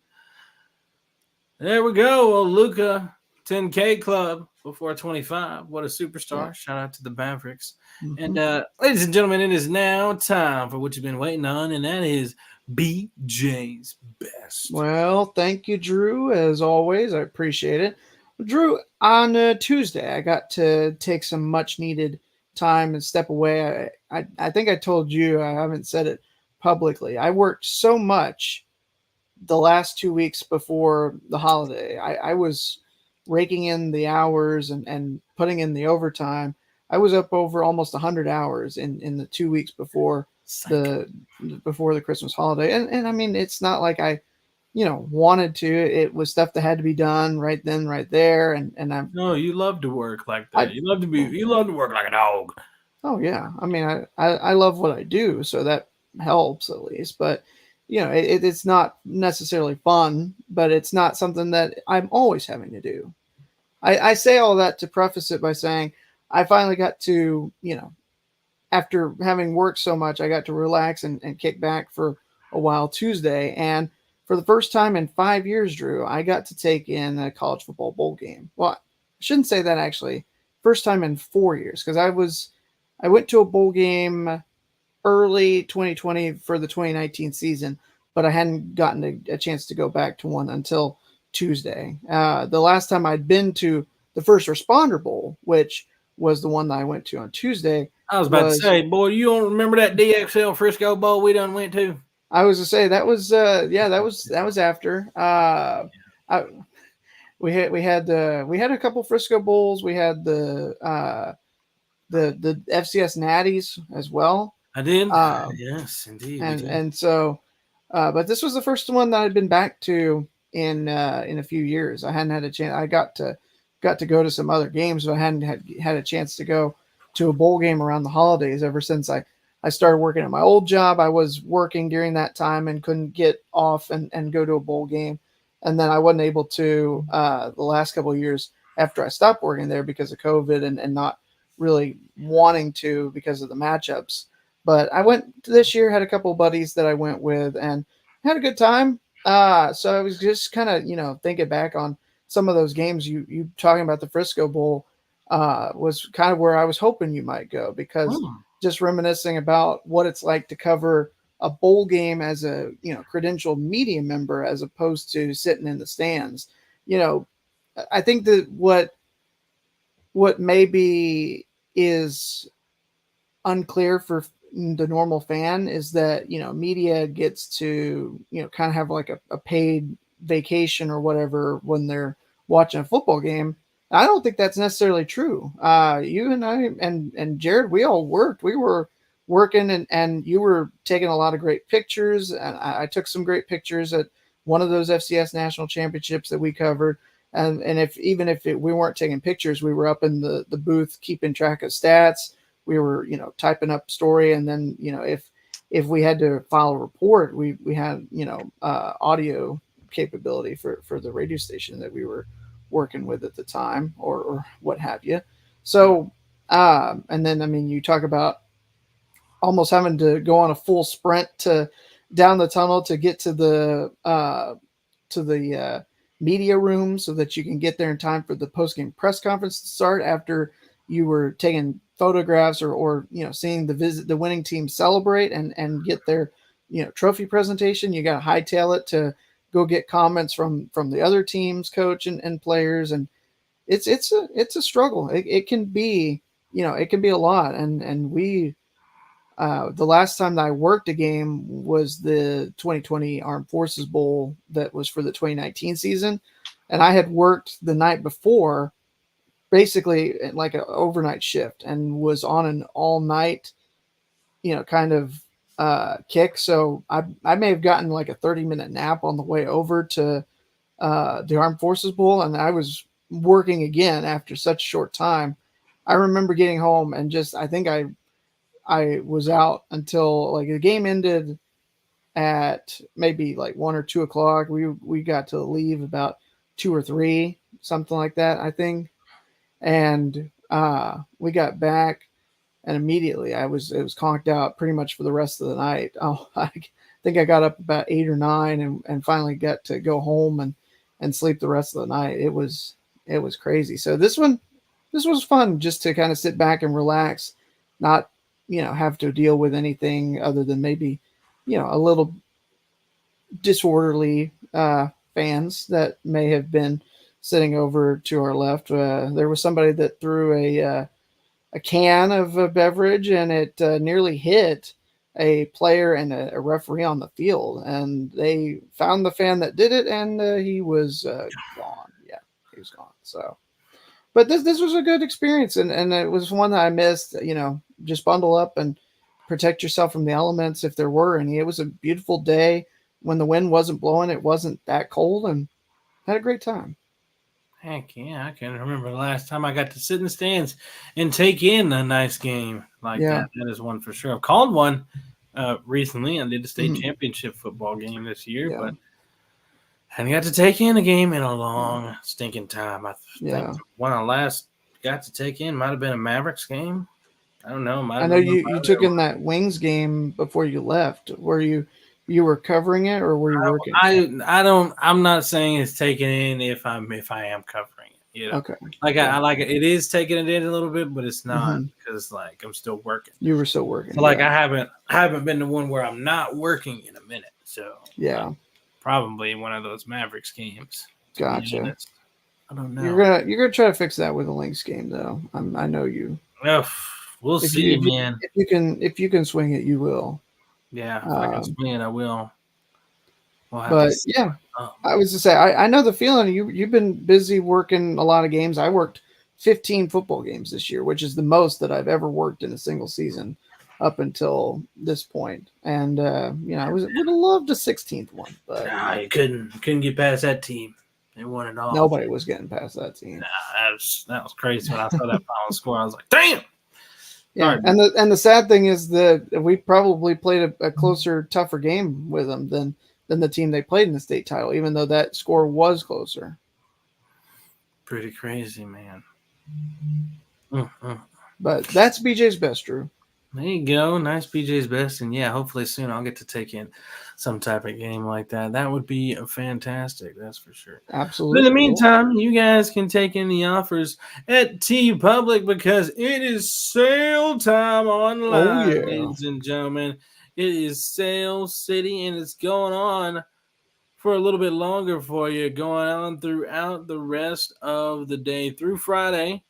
There we go. Well, Luka 10K Club before 25. What a superstar. Yeah. Shout out to the Mavericks. And ladies and gentlemen, it is now time for what you've been waiting on, and that is BJ's Best. Well, thank you, Drew, as always. I appreciate it. Drew, on Tuesday, I got to take some much-needed time and step away. I think I told you, I haven't said it publicly. I worked so much the last 2 weeks before the holiday. I was raking in the hours and putting in the overtime. I was up over almost 100 hours in the 2 weeks before the Christmas holiday. And I mean, it's not like I wanted to. It was stuff that had to be done right then, right there. And I'm no, you love to work like that. You love to work like a dog. Oh yeah. I mean, I love what I do, so that helps at least. But it's not necessarily fun, but it's not something that I'm always having to do. I say all that to preface it by saying I finally got to, after having worked so much, I got to relax and kick back for a while Tuesday. And for the first time in 5 years, Drew, I got to take in a college football bowl game. Well, I shouldn't say that actually. First time in 4 years, because I went to a bowl game early 2020 for the 2019 season, but I hadn't gotten a chance to go back to one until Tuesday. The last time I'd been to the First Responder Bowl, which was the one that I went to on Tuesday. I was about to say, boy, you don't remember that DXL Frisco Bowl we done went to? I was to say that was that was after. We had a couple Frisco Bowls. We had the FCS Natties as well. I did. Yes, indeed. And so, but this was the first one that I'd been back to in a few years. I hadn't had a chance. I got to go to some other games, but I hadn't had a chance to go to a bowl game around the holidays ever since I started working at my old job. I was working during that time and couldn't get off and go to a bowl game. And then I wasn't able to the last couple of years after I stopped working there because of COVID and not really wanting to because of the matchups. But I went this year, had a couple of buddies that I went with and had a good time. So I was just kind of, thinking back on some of those games. You talking about the Frisco Bowl was kind of where I was hoping you might go, because just reminiscing about what it's like to cover a bowl game as a credentialed media member as opposed to sitting in the stands. I think that what maybe is unclear for the normal fan is that media gets to kind of have like a paid vacation or whatever when they're watching a football game. I don't think that's necessarily true. You and I and Jared, we all worked. We were working and you were taking a lot of great pictures. And I took some great pictures at one of those FCS national championships that we covered. And if we weren't taking pictures, we were up in the booth keeping track of stats. We were typing up story, and then if we had to file a report, we had audio capability for the radio station that we were working with at the time, or what have you. So and then you talk about almost having to go on a full sprint down the tunnel to get to the media room so that you can get there in time for the post-game press conference to start after you were taking photographs or seeing the winning team celebrate and get their trophy presentation. You got to hightail it to go get comments from the other team's coach and players, and it's a struggle. It can be a lot, and we the last time that I worked a game was the 2020 Armed Forces Bowl that was for the 2019 season. And I had worked the night before, basically like an overnight shift, and was on an all night, kind of kick. So I may have gotten like a 30-minute nap on the way over to the Armed Forces Bowl. And I was working again after such a short time. I remember getting home and I think I was out until like the game ended at maybe like 1 or 2 o'clock. We got to leave about 2 or 3, something like that, I think. And we got back, and immediately it was conked out pretty much for the rest of the night. Oh, I think I got up about 8 or 9 and finally got to go home and sleep the rest of the night. It was crazy. So this was fun, just to kind of sit back and relax, not have to deal with anything other than maybe a little disorderly fans that may have been sitting over to our left. There was somebody that threw a can of a beverage, and it nearly hit a player and a referee on the field, and they found the fan that did it, and he was gone. Yeah, he was gone. So, but this was a good experience, and it was one that I missed. Just bundle up and protect yourself from the elements if there were any. It was a beautiful day when the wind wasn't blowing. It wasn't that cold, and had a great time. Heck yeah, I can remember the last time I got to sit in the stands and take in a nice game like that. That is one for sure. I've called one recently. I did the state championship football game this year, but hadn't got to take in a game in a long stinking time. I think one I last got to take in might have been a Mavericks game. I don't know. I know you took in that Wings game before you left. Were you were covering it, or were you working? I'm not saying it's taken in if I am covering it. Okay. Like I like it. It is taking it in a little bit, but it's not because like I'm still working. You were still working. So like I haven't been the one where I'm not working in a minute. So Yeah. Probably one of those Mavericks games. Gotcha. I don't know. You're gonna try to fix that with a Lynx game, though. I know you. We'll If see, you, man. If you can swing it, you will. Yeah, if I can swing it, I will. We'll have But to see. yeah, I was to say I know the feeling. You've been busy working a lot of games. I worked 15 football games this year, which is the most that I've ever worked in a single season up until this point. And you know, I would have loved a 16th one, but Nah, you couldn't get past that team. They won it all. nobody was getting past that team. Nah, that was crazy when I saw that final score. I was like, damn. Yeah, and the sad thing is that we probably played a closer, tougher game with them than the team they played in the state title, even though that score was closer. Pretty crazy, man. But that's BJ's best, Drew. There you go. Nice BJ's best. And yeah, hopefully soon I'll get to take in some type of game like that. That would be fantastic. That's for sure. Absolutely. But in the meantime, you guys can take in the offers at T Public because it is sale time online, ladies and gentlemen. It is sale city and it's going on for a little bit longer for you, going on throughout the rest of the day through Friday.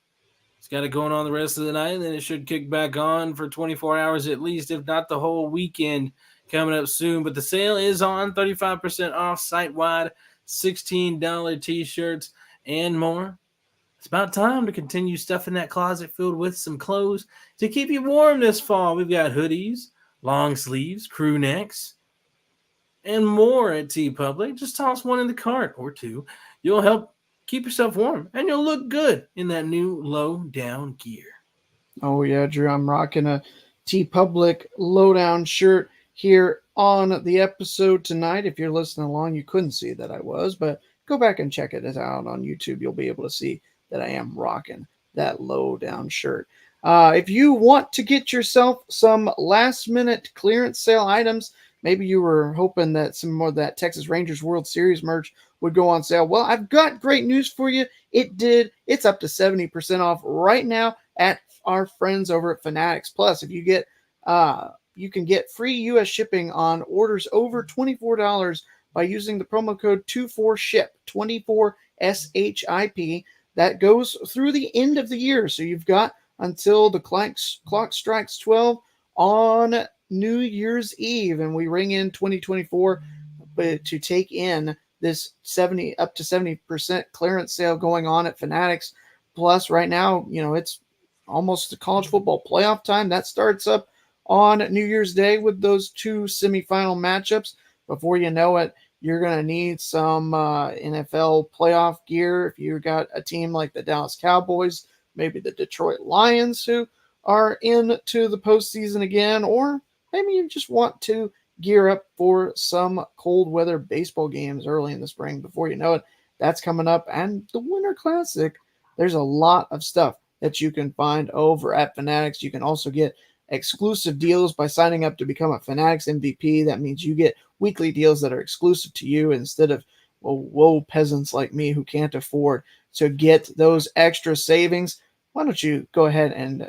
It's got it going on the rest of the night, and then it should kick back on for 24 hours at least, if not the whole weekend coming up soon. But the sale is on, 35% off site-wide, $16 T-shirts, and more. It's about time to continue stuffing that closet filled with some clothes to keep you warm this fall. We've got hoodies, long sleeves, crew necks, and more at TeePublic. Just toss one in the cart or two. You'll help keep yourself warm, and you'll look good in that new Lowdown gear. Oh, yeah, Drew. I'm rocking a TeePublic Lowdown shirt here on the episode tonight. If you're listening along, you couldn't see that I was, but go back and check it out on YouTube. You'll be able to see that I am rocking that Lowdown shirt. If you want to get yourself some last-minute clearance sale items, maybe you were hoping that some more of that Texas Rangers World Series merch would go on sale. Well, I've got great news for you. It did. It's up to 70% off right now at our friends over at Fanatics. Plus, if you get, you can get free U.S. shipping on orders over $24 by using the promo code 24SHIP, 24SHIP. That goes through the end of the year. So you've got until the clock strikes 12 on New Year's Eve, and we ring in 2024 to take in this up to 70% clearance sale going on at Fanatics. Plus, right now, you know, it's almost the college football playoff time. That starts up on New Year's Day with those two semifinal matchups. Before you know it, you're going to need some NFL playoff gear. If you've got a team like the Dallas Cowboys, maybe the Detroit Lions who are into the postseason again, or maybe you just want to gear up for some cold weather baseball games early in the spring. Before you know it, that's coming up. And the Winter Classic, there's a lot of stuff that you can find over at Fanatics. You can also get exclusive deals by signing up to become a Fanatics MVP. That means you get weekly deals that are exclusive to you instead of woe peasants like me who can't afford to get those extra savings. Why don't you go ahead and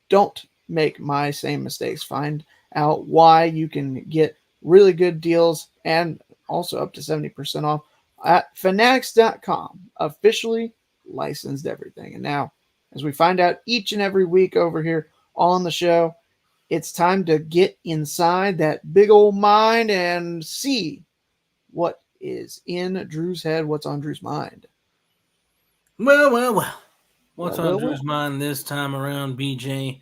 don't make my same mistakes. Find out why you can get really good deals and also up to 70% off at fanatics.com. Officially licensed everything. And now, as we find out each and every week over here on the show, it's time to get inside that big old mind and see what is in Drew's head, what's on Drew's mind. Well. What's on Drew's mind this time around, BJ?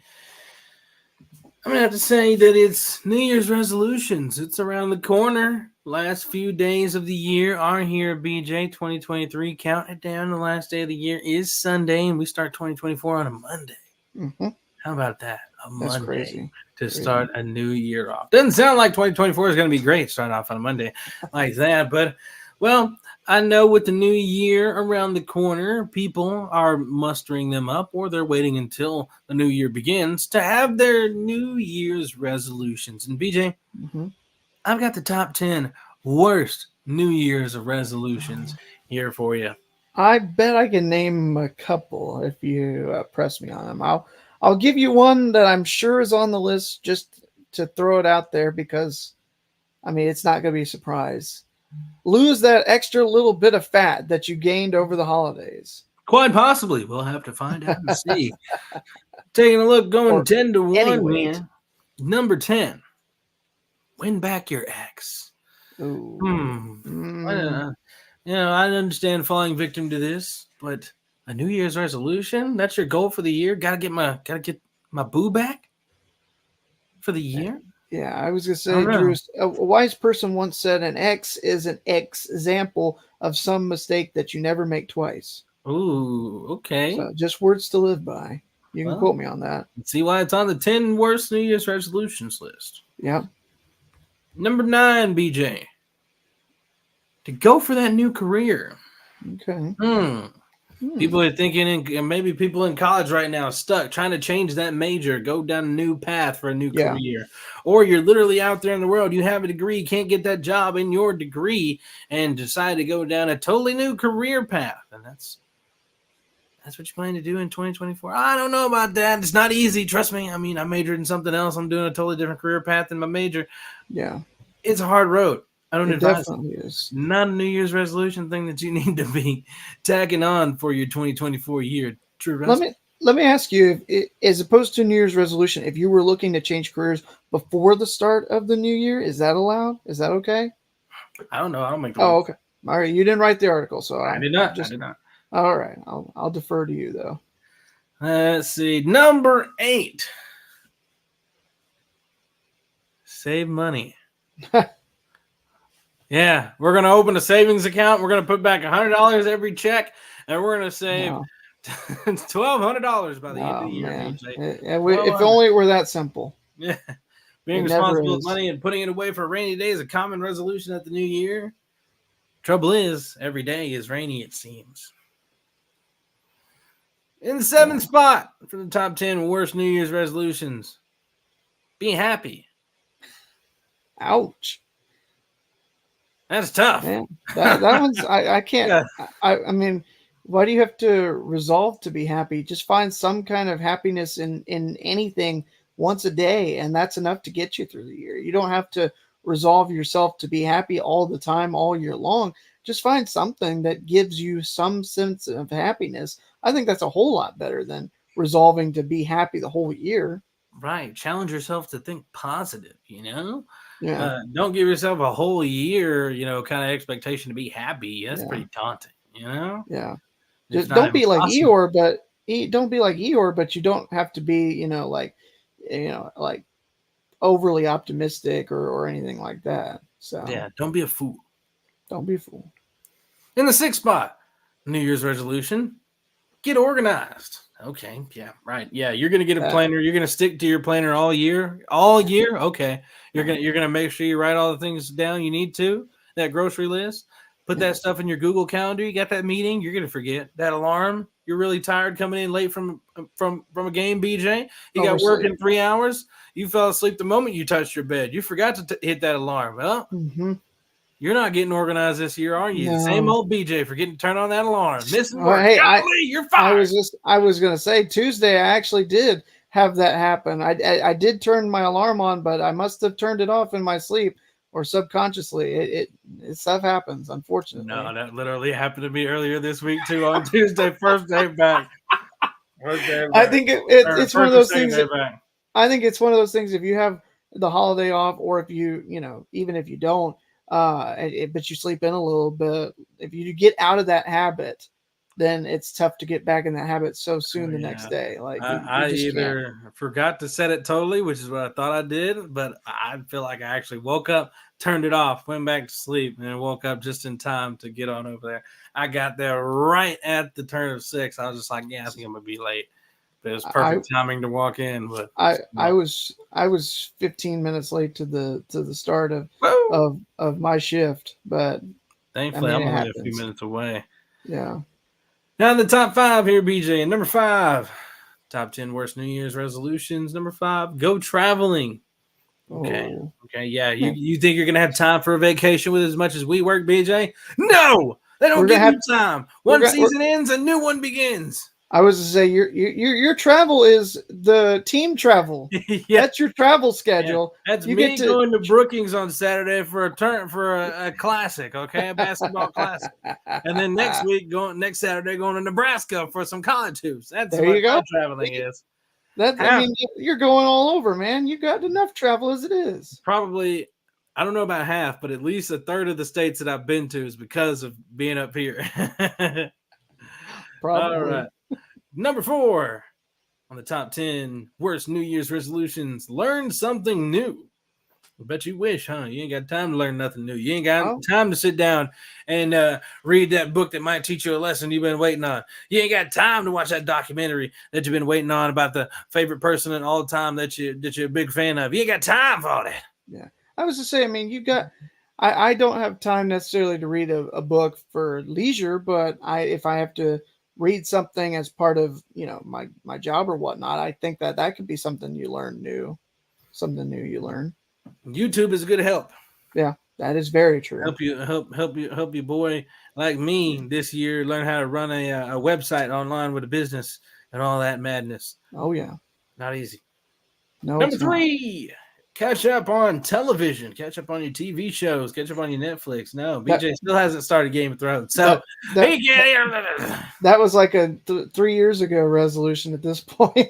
I'm going to have to say that it's New Year's resolutions. It's around the corner. Last few days of the year are here, BJ. 2023, counting it down. The last day of the year is Sunday, and we start 2024 on a Monday. Mm-hmm. How about that? That's Monday crazy. To start a new year off. Doesn't sound like 2024 is going to be great starting off on a Monday like that, but, well, I know with the new year around the corner, people are mustering them up or they're waiting until the new year begins to have their New Year's resolutions. And BJ, I've got the top 10 worst New Year's resolutions here for you. I bet I can name a couple if you press me on them. I'll give you one that I'm sure is on the list just to throw it out there because I mean, it's not going to be a surprise. Lose that extra little bit of fat that you gained over the holidays. Quite possibly. We'll have to find out and see. Taking a look, going Or 10-1 anyway. here. Number 10. Win back your ex. Ooh. I understand falling victim to this, but a New Year's resolution? That's your goal for the year? Gotta get my boo back for the year? Yeah, I was going to say, Drew, a wise person once said an X is an example of some mistake that you never make twice. Ooh, okay. So just words to live by. You can quote me on that. See why it's on the 10 worst New Year's resolutions list. Yeah. Number 9, BJ. To go for that new career. Okay. People are thinking, and maybe people in college right now stuck trying to change that major, go down a new path for a new career. Or you're literally out there in the world, you have a degree, can't get that job in your degree, and decide to go down a totally new career path. And that's what you plan to do in 2024. I don't know about that. It's not easy. Trust me. I mean, I majored in something else. I'm doing a totally different career path than my major. Yeah. It's a hard road. I don't advise it. Definitely is. Not a New Year's resolution thing that you need to be tagging on for your 2024 year. True. Let me ask you, as opposed to New Year's resolution, if you were looking to change careers before the start of the new year, is that allowed? Is that okay? I don't know. I don't make the rules. Okay. All right. You didn't write the article, so I did not. I did not. All right. I'll defer to you though. Let's see. Number 8. Save money. Yeah, we're going to open a savings account. We're going to put back $100 every check, and we're going to save $1,200 by the end of the year. If only it were that simple. Yeah, being responsible with money and putting it away for a rainy day is a common resolution at the new year. Trouble is, every day is rainy, it seems. In the 7th spot for the top 10 worst New Year's resolutions, being happy. Ouch. That's tough. Man, that one's I can't. Yeah. I mean, why do you have to resolve to be happy? Just find some kind of happiness in anything once a day, and that's enough to get you through the year. You don't have to resolve yourself to be happy all the time, all year long. Just find something that gives you some sense of happiness. I think that's a whole lot better than resolving to be happy the whole year. Right. Challenge yourself to think positive, Yeah. Don't give yourself a whole year, kind of expectation to be happy. That's pretty daunting, Yeah. Just don't be like Eeyore, but you don't have to be, like overly optimistic or anything like that. So yeah, don't be a fool. Don't be a fool. In the 6th spot, New Year's resolution, get organized. Okay. Yeah. Right. Yeah. You're going to get a planner. You're going to stick to your planner all year. Okay. You're going to make sure you write all the things down you need to, that grocery list, put that stuff in your Google Calendar. You got that meeting. You're going to forget that alarm. You're really tired coming in late from a game, BJ. You got work in 3 hours. You fell asleep the moment you touched your bed. You forgot to hit that alarm. Well, you're not getting organized this year, are you? No. The same old BJ forgetting to turn on that alarm. Missing work. Hey, you're fired. I was going to say Tuesday. I actually did have that happen. I did turn my alarm on, but I must have turned it off in my sleep or subconsciously. It stuff happens, unfortunately. No, that literally happened to me earlier this week too. On Tuesday, first day back. I think it's one of those things. I think it's one of those things. If you have the holiday off, or if you even if you don't. But you sleep in a little bit. If you get out of that habit, then it's tough to get back in that habit so soon the next day. Like I either forgot to set it totally, which is what I thought I did, but I feel like I actually woke up, turned it off, went back to sleep, and woke up just in time to get on over there. I got there right at the turn of 6. I was just like, yeah, I think I'm gonna be late. But it was perfect timing to walk in. But I was 15 minutes late to the start of my shift, but thankfully I'm only a few minutes away. Yeah. Now in the top 5 here, BJ. And number 5, top 10 worst New Year's resolutions. Number 5, go traveling. Okay. Oh. Okay. Yeah. You think you're gonna have time for a vacation with as much as we work, BJ? No, they don't give you time. One season ends, a new one begins. I was to say your travel is the team travel. Yeah. That's your travel schedule. That's You me get to- going to Brookings on Saturday for a classic, okay, a basketball classic, and then next Saturday going to Nebraska for some college hoops. That's There what you go. my traveling is. I mean, you're going all over, man. You got enough travel as it is. Probably, I don't know about half, but at least a third of the states that I've been to is because of being up here. Probably. All right. Number 4 on the top 10 worst New Year's resolutions. Learn something new. I bet you wish, huh? You ain't got time to learn nothing new. You ain't got time to sit down and read that book that might teach you a lesson you've been waiting on. You ain't got time to watch that documentary that you've been waiting on about the favorite person in all time that you're a big fan of. You ain't got time for all that. Yeah. I was to say, I mean, you got I don't have time necessarily to read a book for leisure, but if I have to read something as part of, my job or whatnot, I think that could be something you learn new. Something new you learn. YouTube is a good help. Yeah, that is very true. Help you boy like me this year learn how to run a website online with a business and all that madness. Oh yeah. Not easy. No. Number 3, catch up on television, catch up on your TV shows, catch up on your Netflix. No, BJ still hasn't started Game of Thrones. So that was like a 3 years ago resolution at this point.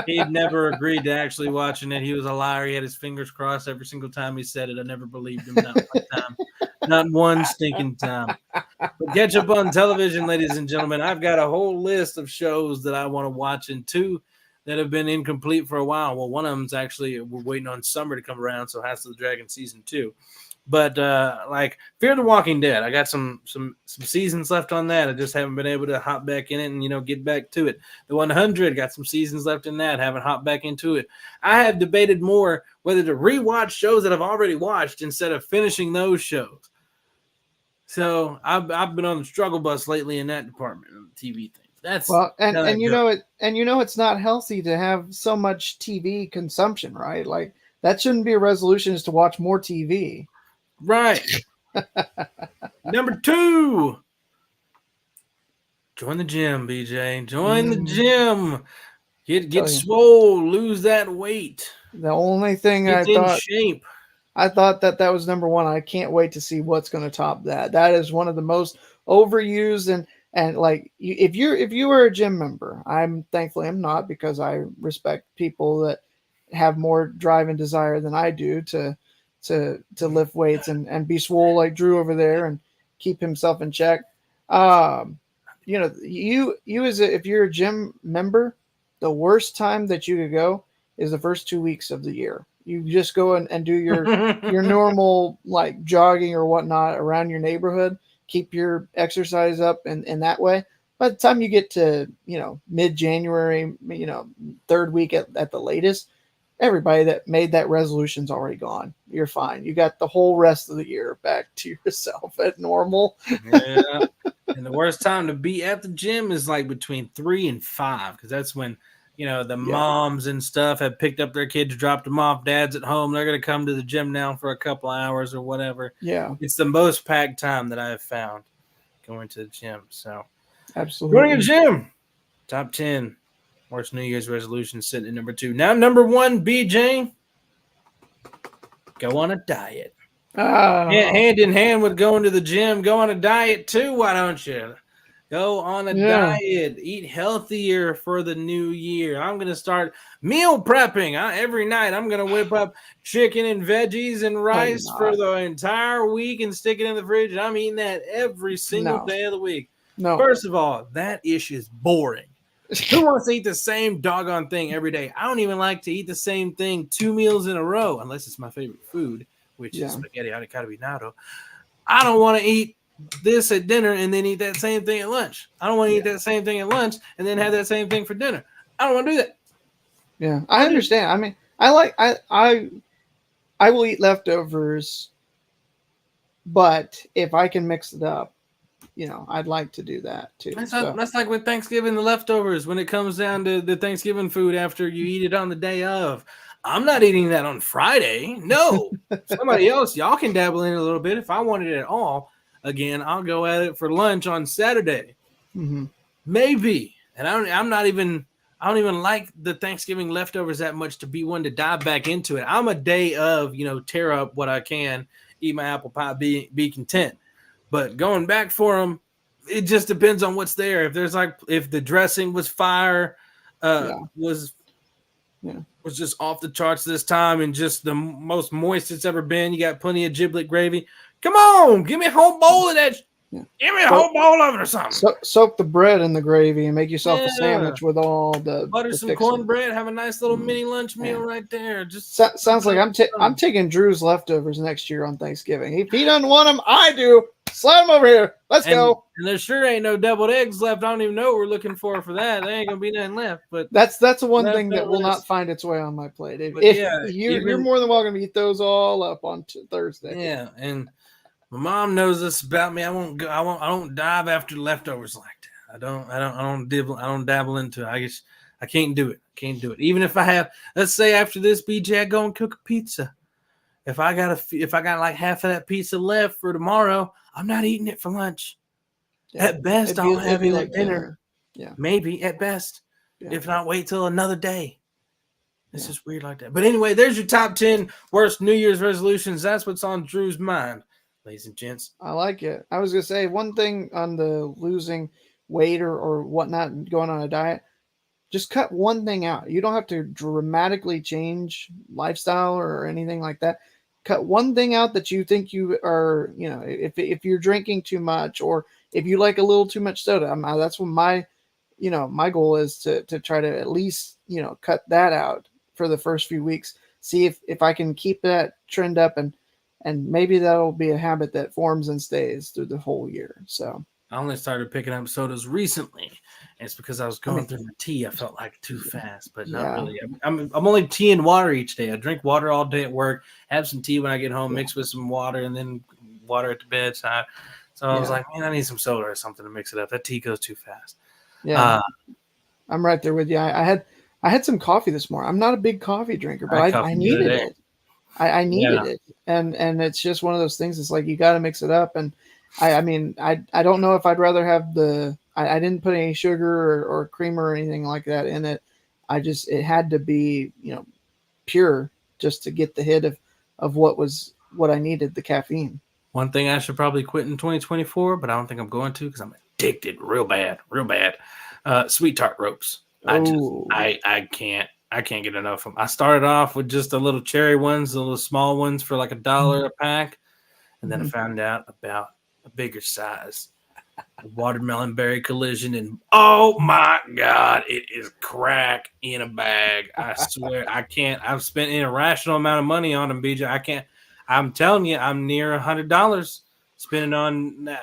He'd never agreed to actually watching it. He was a liar. He had his fingers crossed every single time he said it. I never believed him. Not one time. Not one stinking time. But catch up on television, ladies and gentlemen. I've got a whole list of shows that I want to watch, and 2 that have been incomplete for a while. Well, one of them's actually, we're waiting on summer to come around, so House of the Dragon season 2. But like Fear the Walking Dead, I got some seasons left on that. I just haven't been able to hop back in it and get back to it. The 100 got some seasons left in that. Haven't hopped back into it. I have debated more whether to rewatch shows that I've already watched instead of finishing those shows. So I've been on the struggle bus lately in that department of the TV thing. That's and it's not healthy to have so much TV consumption, right? Like that shouldn't be a resolution, is to watch more TV. Right. Number 2. Join the gym, BJ. Join the gym. Get swole, lose that weight. The only thing Get in shape. I thought that was number 1. I can't wait to see what's going to top that. That is one of the most overused and like if you were a gym member, thankfully I'm not, because I respect people that have more drive and desire than I do to lift weights and be swole like Drew over there and keep himself in check. If you're a gym member, the worst time that you could go is the first 2 weeks of the year. You just go and do your normal like jogging or whatnot around your neighborhood, keep your exercise up in that way. By the time you get to, mid-January, 3rd week at the latest, everybody that made that resolution's already gone. You're fine. You got the whole rest of the year back to yourself at normal. Yeah. And the worst time to be at the gym is like between 3 and 5, because that's when moms and stuff have picked up their kids, dropped them off. Dad's at home. They're going to come to the gym now for a couple hours or whatever. Yeah. It's the most packed time that I have found going to the gym. So absolutely. Going to the gym. Top 10 worst New Year's resolution, sitting at number 2. Now, number 1, BJ, go on a diet. Hand in hand with going to the gym, go on a diet too. Why don't you? Go on a diet. Eat healthier for the new year. I'm going to start meal prepping. Every night I'm going to whip up chicken and veggies and rice for the entire week and stick it in the fridge. And I'm eating that every single day of the week. No. First of all, that ish is boring. Who wants to eat the same doggone thing every day? I don't even like to eat the same thing 2 meals in a row, unless it's my favorite food, which is spaghetti carbonara. I don't want to eat this at dinner and then eat that same thing at lunch. I don't want to eat that same thing at lunch and then have that same thing for dinner. I don't want to do that. Yeah, I understand. I mean, I will eat leftovers, but if I can mix it up, I'd like to do that too. That's like with Thanksgiving, the leftovers, when it comes down to the Thanksgiving food after you eat it on the day of. I'm not eating that on Friday. No, somebody else, y'all can dabble in it a little bit. If I want it at all, again, I'll go at it for lunch on Saturday. Mm-hmm. Maybe And I don't even like the Thanksgiving leftovers that much to be one to dive back into it. I'm a day of, tear up what I can, eat my apple pie, be content. But going back for them, it just depends on what's there. If the dressing was fire, was just off the charts this time and just the most moist it's ever been. You got plenty of giblet gravy. Come on, give me a whole bowl of that. Yeah. Give me a whole bowl of it or something. Soak the bread in the gravy and make yourself a sandwich with all the butter, some cornbread. Have a nice little mini lunch meal right there. Just sounds like I'm taking Drew's leftovers next year on Thanksgiving. If he doesn't want them, I do. Slide them over here. Let's go. And there sure ain't no deviled eggs left. I don't even know what we're looking for that. There ain't gonna be nothing left. But that's the one thing that will not find its way on my plate. You're more than welcome to eat those all up on Thursday. Yeah, and my mom knows this about me. I don't dive after leftovers like that. I don't dabble into it. I can't do it. Even if I have, let's say after this, BJ, I go and cook a pizza. If I got like half of that pizza left for tomorrow, I'm not eating it for lunch. Yeah. At best, I'll have it at dinner. Yeah, maybe at best. Yeah. If not, wait till another day. It's just weird like that. But anyway, there's your top 10 worst New Year's resolutions. That's what's on Drew's mind, ladies and gents. I like it. I was going to say one thing on the losing weight or whatnot, going on a diet, just cut one thing out. You don't have to dramatically change lifestyle or anything like that. Cut one thing out that you think you are, if you're drinking too much or if you like a little too much soda. That's what my goal is to try to at least, cut that out for the first few weeks. See if I can keep that trend up and maybe that'll be a habit that forms and stays through the whole year. So I only started picking up sodas recently. And it's because I was going through the tea. I felt like too fast, but not really. I'm only tea and water each day. I drink water all day at work, have some tea when I get home, mix with some water, and then water at the bedside. So I was like, man, I need some soda or something to mix it up. That tea goes too fast. Yeah, I'm right there with you. I had some coffee this morning. I'm not a big coffee drinker, but I needed it. I needed it, and it's just one of those things. It's like you got to mix it up, and I don't know if I'd rather have I didn't put any sugar or creamer or anything like that in it. It had to be pure just to get the hit of what I needed, the caffeine. One thing I should probably quit in 2024, but I don't think I'm going to because I'm addicted real bad. Sweet tart ropes. I can't get enough of them. I started off with just the little cherry ones, the little small ones for like $1 a pack. And then I found out about a bigger size watermelon berry collision. And oh my God, it is crack in a bag. I swear I can't. I've spent an irrational amount of money on them, BJ. I can't. I'm telling you, I'm near $100 spending on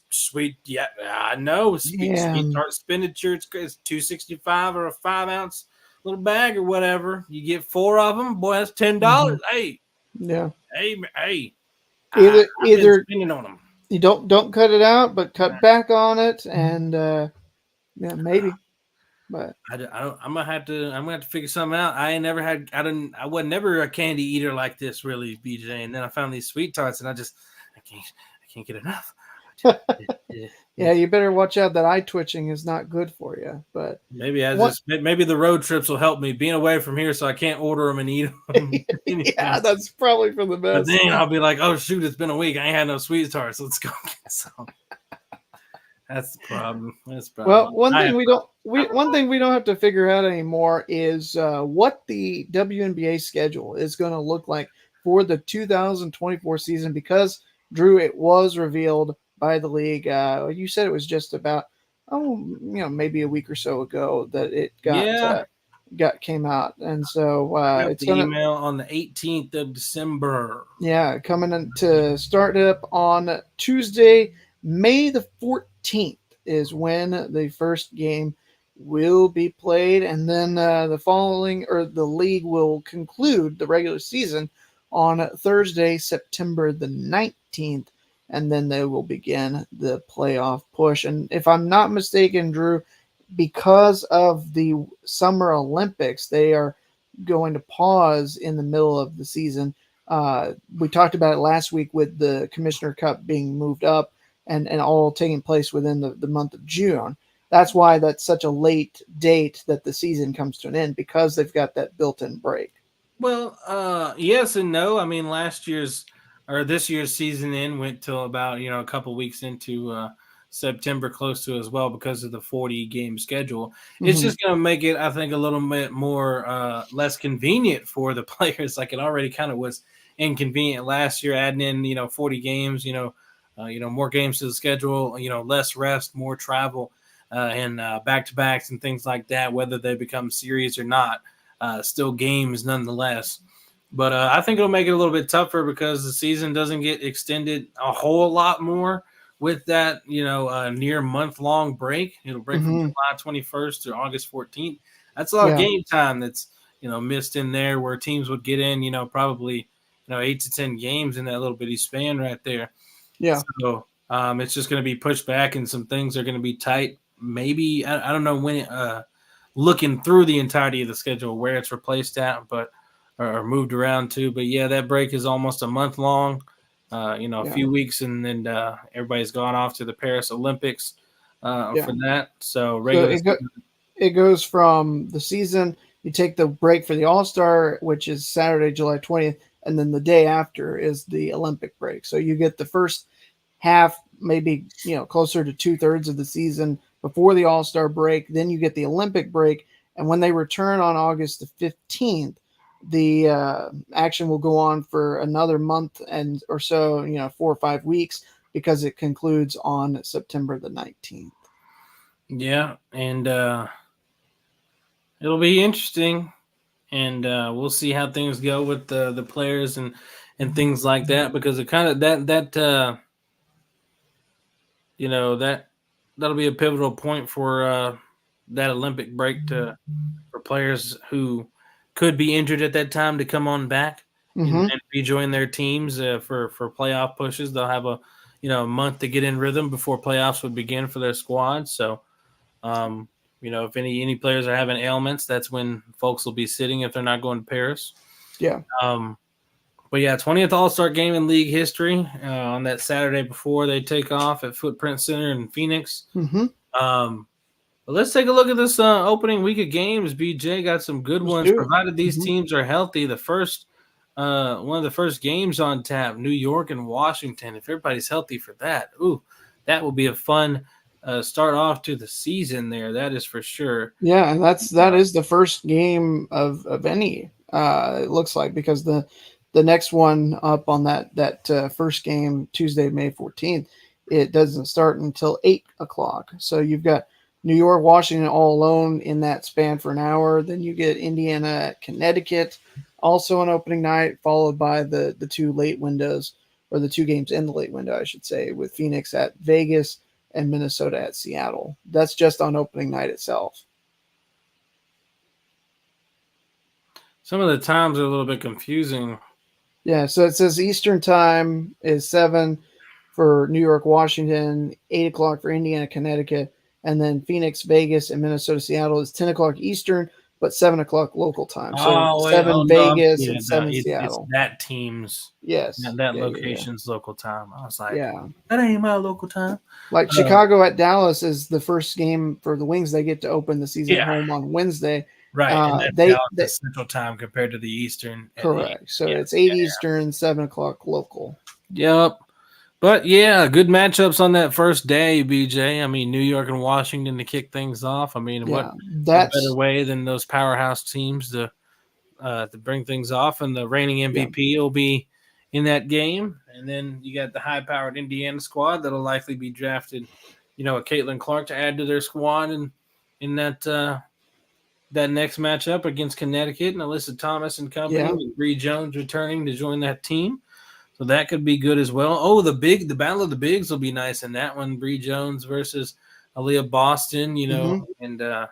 sweet. Yeah, I know. Sweet tart expenditure. It's $2.65 or a 5-ounce little bag or whatever. You get 4 of them. Boy, that's $10. Hey. Yeah. Hey. Either spending on them. You don't cut it out, but cut back on it, and maybe. But I'm gonna have to figure something out. I wasn't never a candy eater like this, really, BJ. And then I found these sweet tarts, and I can't get enough. Yeah, you better watch out. That eye twitching is not good for you. But maybe maybe the road trips will help me being away from here, so I can't order them and eat them. Yeah, that's probably for the best. But then I'll be like, oh shoot, it's been a week. I ain't had no sweet tarts. Let's go get some. That's the problem. Well, one thing we don't have to figure out anymore is what the WNBA schedule is going to look like for the 2024 season, because Drew, it was revealed by the league. You said it was just about maybe a week or so ago that it came out, and so it's the email on the 18th of December. Yeah, coming in to start up on Tuesday, May the 14th is when the first game will be played, and then the league will conclude the regular season on Thursday, September the 19th, and then they will begin the playoff push. And if I'm not mistaken, Drew, because of the Summer Olympics, they are going to pause in the middle of the season. We talked about it last week with the Commissioner Cup being moved up and all taking place within the month of June. that's why that's such a late date that the season comes to an end, because they've got that built-in break. Well, yes and no. I mean, this year's season went till about a couple weeks into September, close to as well, because of the 40-game schedule. It's just going to make it, I think, a little bit more less convenient for the players. Like it already kind of was inconvenient last year, adding in 40 games. More games to the schedule. Less rest, more travel, and back-to-backs and things like that. Whether they become series or not. Still games nonetheless. But I think it'll make it a little bit tougher because the season doesn't get extended a whole lot more with that, near month-long break. It'll break from July 21st to August 14th. That's a lot of game time that's, missed in there, where teams would get in, probably, 8 to 10 games in that little bitty span right there. Yeah. So it's just going to be pushed back, and some things are going to be tight. Maybe, I don't know when looking through the entirety of the schedule where it's replaced at, or moved around to. But yeah, that break is almost a month long, a few weeks, and then everybody's gone off to the Paris Olympics for that. So it goes from the season, you take the break for the All-Star, which is Saturday, July 20th, and then the day after is the Olympic break. So you get the first half, maybe, closer to 2/3 of the season before the All-Star break. Then you get the Olympic break. And when they return on August the 15th, the action will go on for another month or so, 4 or 5 weeks, because it concludes on September the 19th. Yeah. And it'll be interesting. And we'll see how things go with the players and things like that, because it kind of that'll be a pivotal point for that Olympic break for players who could be injured at that time to come on back and rejoin their teams for playoff pushes. They'll have a month to get in rhythm before playoffs would begin for their squad. So, if any players are having ailments, that's when folks will be sitting if they're not going to Paris. Yeah. But yeah, 20th All-Star game in league history on that Saturday before they take off at Footprint Center in Phoenix. But let's take a look at this opening week of games. BJ got some good ones, provided these teams are healthy. The first one of the first games on tap, New York and Washington. If everybody's healthy for that, that will be a fun start off to the season there. That is for sure. Yeah, and that is the first game of any. It looks like, because the next one up on that first game, Tuesday, May 14th, it doesn't start until 8 o'clock. So you've got New York, Washington all alone in that span for an hour. Then you get Indiana at Connecticut, also on opening night, followed by the two late windows, or the two games in the late window, I should say, with Phoenix at Vegas and Minnesota at Seattle. That's just on opening night itself. Some of the times are a little bit confusing. Yeah, so it says Eastern time is 7 for New York, Washington, 8 o'clock for Indiana, Connecticut, and then Phoenix, Vegas, and Minnesota, Seattle is 10 o'clock Eastern, but 7 o'clock local time. So 7 Vegas and 7 Seattle. It's that team's, that location's local time. I was like, that ain't my local time. Like Chicago at Dallas is the first game for the Wings. They get to open the season at home on Wednesday. Right. And that's Central time compared to the Eastern. Correct. So it's 8 Eastern, 7 o'clock local. Yep. But yeah, good matchups on that first day, BJ. I mean, New York and Washington to kick things off. I mean, what better way than those powerhouse teams to bring things off? And the reigning MVP will be in that game. And then you got the high-powered Indiana squad that'll likely be drafted, a Caitlin Clark to add to their squad, and in that next matchup against Connecticut, and Alyssa Thomas and company, with Bree Jones returning to join that team. So that could be good as well. Oh, the Battle of the Bigs will be nice in that one. Bree Jones versus Aaliyah Boston, and there's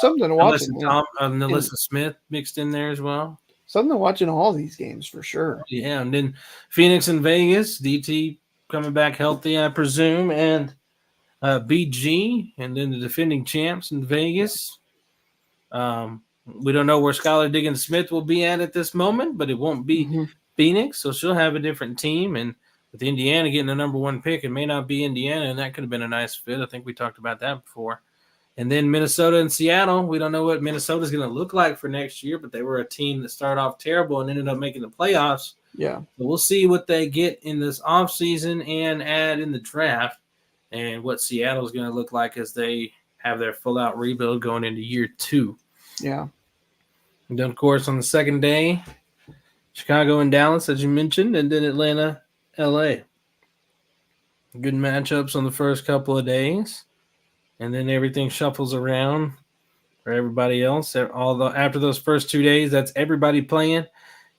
something to watch. Alyssa Smith mixed in there as well. Something to watch in all these games for sure. Yeah, and then Phoenix and Vegas, DT coming back healthy, I presume, and BG, and then the defending champs in Vegas. We don't know where Skylar Diggins-Smith will be at this moment, but it won't be Phoenix, so she'll have a different team, and with Indiana getting the number 1 pick, it may not be Indiana, and that could have been a nice fit. I think we talked about that before. And then Minnesota and Seattle. We don't know what Minnesota's going to look like for next year, but they were a team that started off terrible and ended up making the playoffs. Yeah. So we'll see what they get in this offseason and add in the draft, and what Seattle's going to look like as they have their full-out rebuild going into year 2. Yeah. And then, of course, on the second day, Chicago and Dallas, as you mentioned, and then Atlanta, LA. Good matchups on the first couple of days, and then everything shuffles around for everybody else. After those first 2 days, that's everybody playing,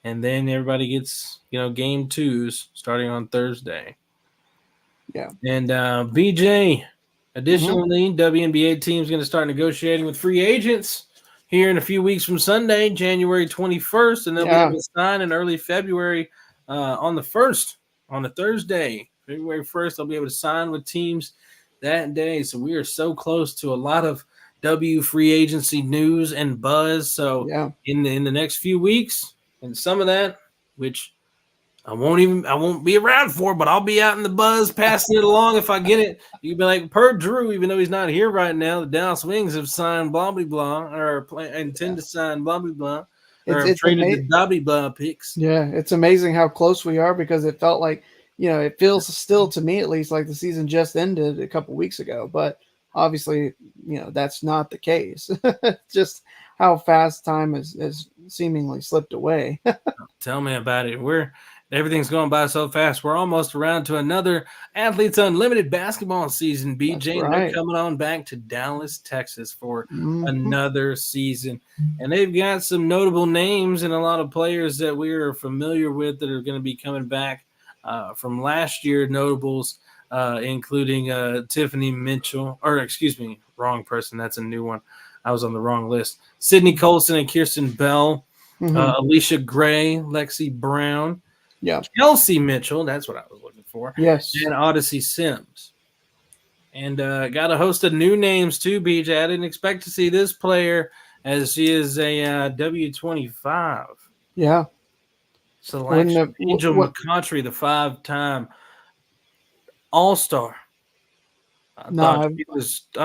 and then everybody gets game 2s starting on Thursday. Yeah. And BJ, additionally, WNBA team's going to start negotiating with free agents here in a few weeks from Sunday, January 21st, and they'll be able to sign in early February on the 1st, on a Thursday. February 1st, they'll be able to sign with teams that day. So we are so close to a lot of W free agency news and buzz. So in the next few weeks, and some of that, which I won't be around for, but I'll be out in the buzz passing it along if I get it. You can be like, per Drew, even though he's not here right now, the Dallas Wings have signed blah, blah, blah, or intend to sign blah, blah, blah, or have traded the blah, blah, blah picks. Yeah, it's amazing how close we are, because it felt like, it feels still, to me at least, like the season just ended a couple weeks ago. But obviously, that's not the case. Just how fast time has seemingly slipped away. Tell me about it. Everything's going by so fast. We're almost around to another Athletes Unlimited basketball season, BJ. Right. They're coming on back to Dallas, Texas for another season. And they've got some notable names and a lot of players that we are familiar with that are going to be coming back from last year, notables, including Tiffany Mitchell. Or, excuse me, wrong person. That's a new one. I was on the wrong list. Sydney Colson and Kirsten Bell, Alicia Gray, Lexi Brown. Yeah, Kelsey Mitchell, that's what I was looking for. Yes. And Odyssey Sims. And got a host of new names too, BJ. I didn't expect to see this player, as she is a W25. Yeah. Selection. Angel McCoughtry, the 5-time All-Star. I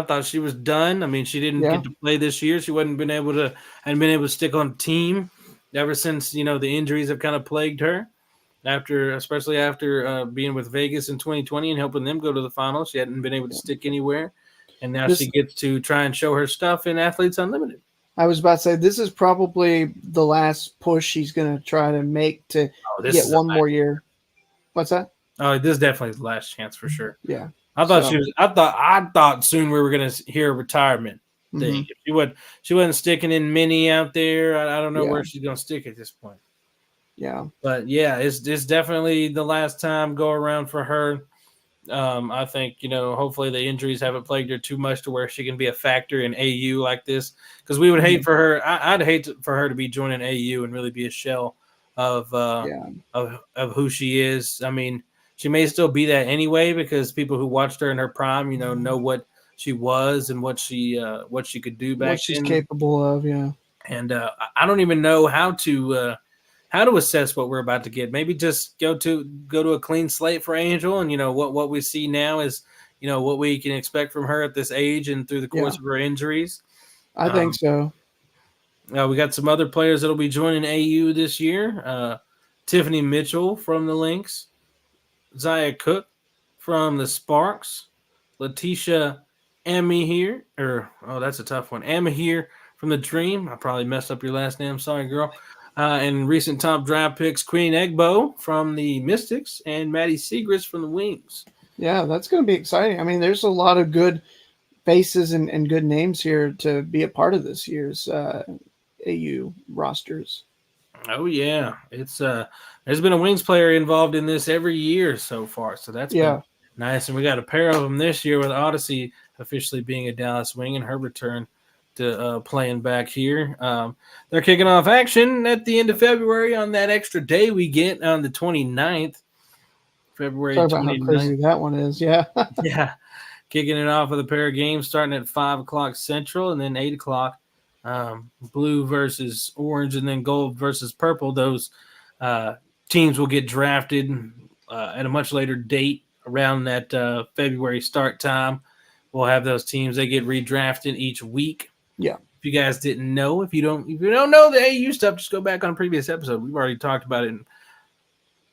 thought she was done. I mean, she didn't get to play this year. She hadn't been able to stick on team ever since, the injuries have kind of plagued her. Especially after being with Vegas in 2020 and helping them go to the finals. She hadn't been able to stick anywhere. And now she gets to try and show her stuff in Athletes Unlimited. I was about to say, this is probably the last push she's going to try to make to get one more year. What's that? Oh, this is definitely the last chance for sure. Yeah. I thought soon we were going to hear a retirement thing. She wasn't sticking in mini out there. I don't know where she's going to stick at this point. Yeah. But it's definitely the last time go around for her. I think, hopefully the injuries haven't plagued her too much to where she can be a factor in AU like this. Because we would hate for her. I'd hate for her to be joining AU and really be a shell of who she is. I mean, she may still be that anyway, because people who watched her in her prime, know what she was and what she could do back then. What she's capable of, yeah. And I don't even know how to assess what we're about to get. Maybe just go to a clean slate for Angel, and what we see now is what we can expect from her at this age and through the course of her injuries. I think so. We got some other players that'll be joining AU this year. Tiffany Mitchell from the Lynx, Zaya Cook from the Sparks, Letitia Amahir, that's a tough one. Amahir from the Dream. I probably messed up your last name. Sorry, girl. And recent top draft picks, Queen Egbo from the Mystics and Maddie Segrist from the Wings. Yeah, that's going to be exciting. I mean, there's a lot of good faces and good names here to be a part of this year's AU rosters. Oh, yeah. It's there's been a Wings player involved in this every year so far, so that's been nice. And we got a pair of them this year, with Odyssey officially being a Dallas Wing and her return to playing back here. They're kicking off action at the end of February on that extra day we get on the 29th. February 29th. Talk about how crazy that one is, yeah. Yeah. Kicking it off with a pair of games starting at 5 o'clock Central and then 8 o'clock. Blue versus orange and then gold versus purple. Those teams will get drafted at a much later date around that February start time. We'll have those teams. They get redrafted each week. Yeah. If you guys didn't know, if you don't know the AU stuff, just go back on a previous episode. We've already talked about it and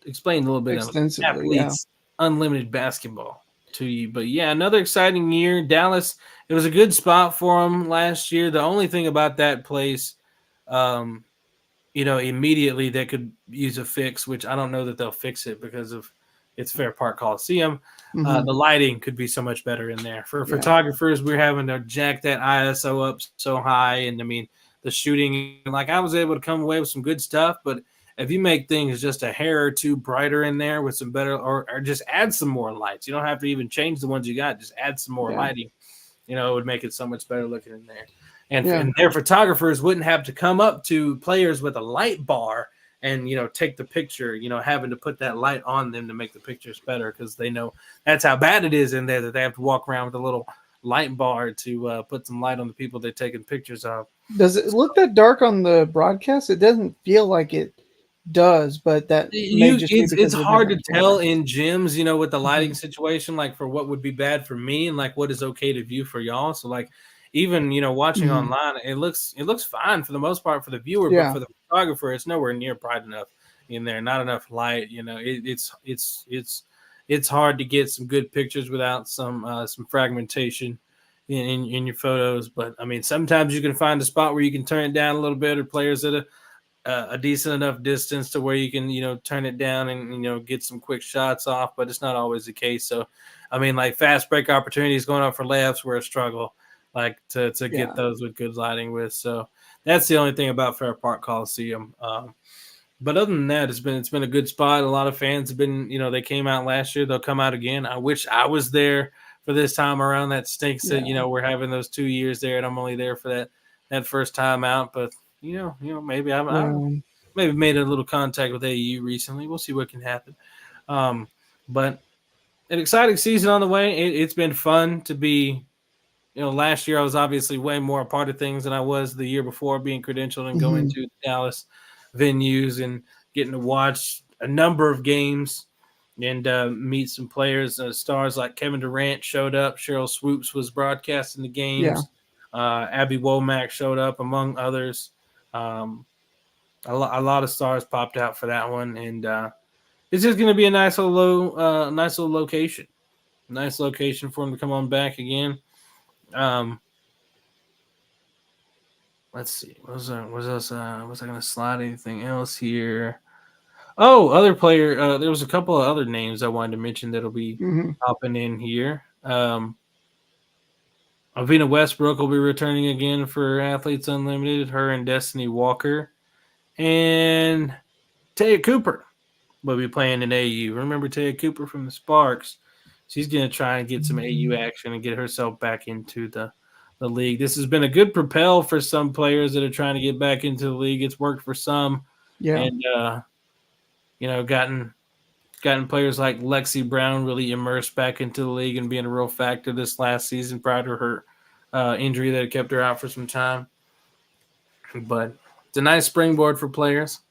explained a little bit Extensively, of Athletes Unlimited basketball to you. But yeah, another exciting year. Dallas, it was a good spot for them last year. The only thing about that place, immediately they could use a fix, which I don't know that they'll fix it because of it's Fair Park Coliseum. Mm-hmm. The lighting could be so much better in there. For photographers, we're having to jack that ISO up so high. And I mean, the shooting, like I was able to come away with some good stuff, but if you make things just a hair or two brighter in there with some better, or just add some more lights, you don't have to even change the ones you got, just add some more lighting, it would make it so much better looking in there. And their photographers wouldn't have to come up to players with a light bar and, take the picture, having to put that light on them to make the pictures better because they know that's how bad it is in there that they have to walk around with a little light bar to put some light on the people they're taking pictures of. Does it look that dark on the broadcast? It doesn't feel like it does, but that it's hard to tell in gyms, with the lighting situation, like for what would be bad for me and like what is okay to view for y'all. So like even watching online, it looks fine for the most part for the viewer, but for the photographer, it's nowhere near bright enough in there, not enough light. It's hard to get some good pictures without some fragmentation in your photos. But I mean, sometimes you can find a spot where you can turn it down a little bit, or players at a decent enough distance to where you can turn it down and get some quick shots off, but it's not always the case. So I mean, like fast break opportunities going up for layups were a struggle, like to get those with good lighting with. So that's the only thing about Fair Park Coliseum. But other than that, it's been a good spot. A lot of fans have been, they came out last year. They'll come out again. I wish I was there for this time around. That stinks that we're having those 2 years there, and I'm only there for that first time out. But maybe I maybe made a little contact with AU recently. We'll see what can happen. But an exciting season on the way. It's been fun to be. Last year I was obviously way more a part of things than I was the year before, being credentialed and going to Dallas venues and getting to watch a number of games and meet some players. Stars like Kevin Durant showed up. Cheryl Swoops was broadcasting the games. Abby Womack showed up, among others. A lot of stars popped out for that one, and it's just going to be a nice little location. Nice location for him to come on back again. Let's see. Was I going to slide anything else here? Oh, other player. There was a couple of other names I wanted to mention that'll be hopping in here. Avina Westbrook will be returning again for Athletes Unlimited. Her and Destiny Walker, and Taya Cooper will be playing in AU. Remember Taya Cooper from the Sparks? She's going to try and get some AU action and get herself back into the league. This has been a good propel for some players that are trying to get back into the league. It's worked for some. Yeah. And, gotten players like Lexi Brown really immersed back into the league and being a real factor this last season prior to her injury that kept her out for some time. But it's a nice springboard for players.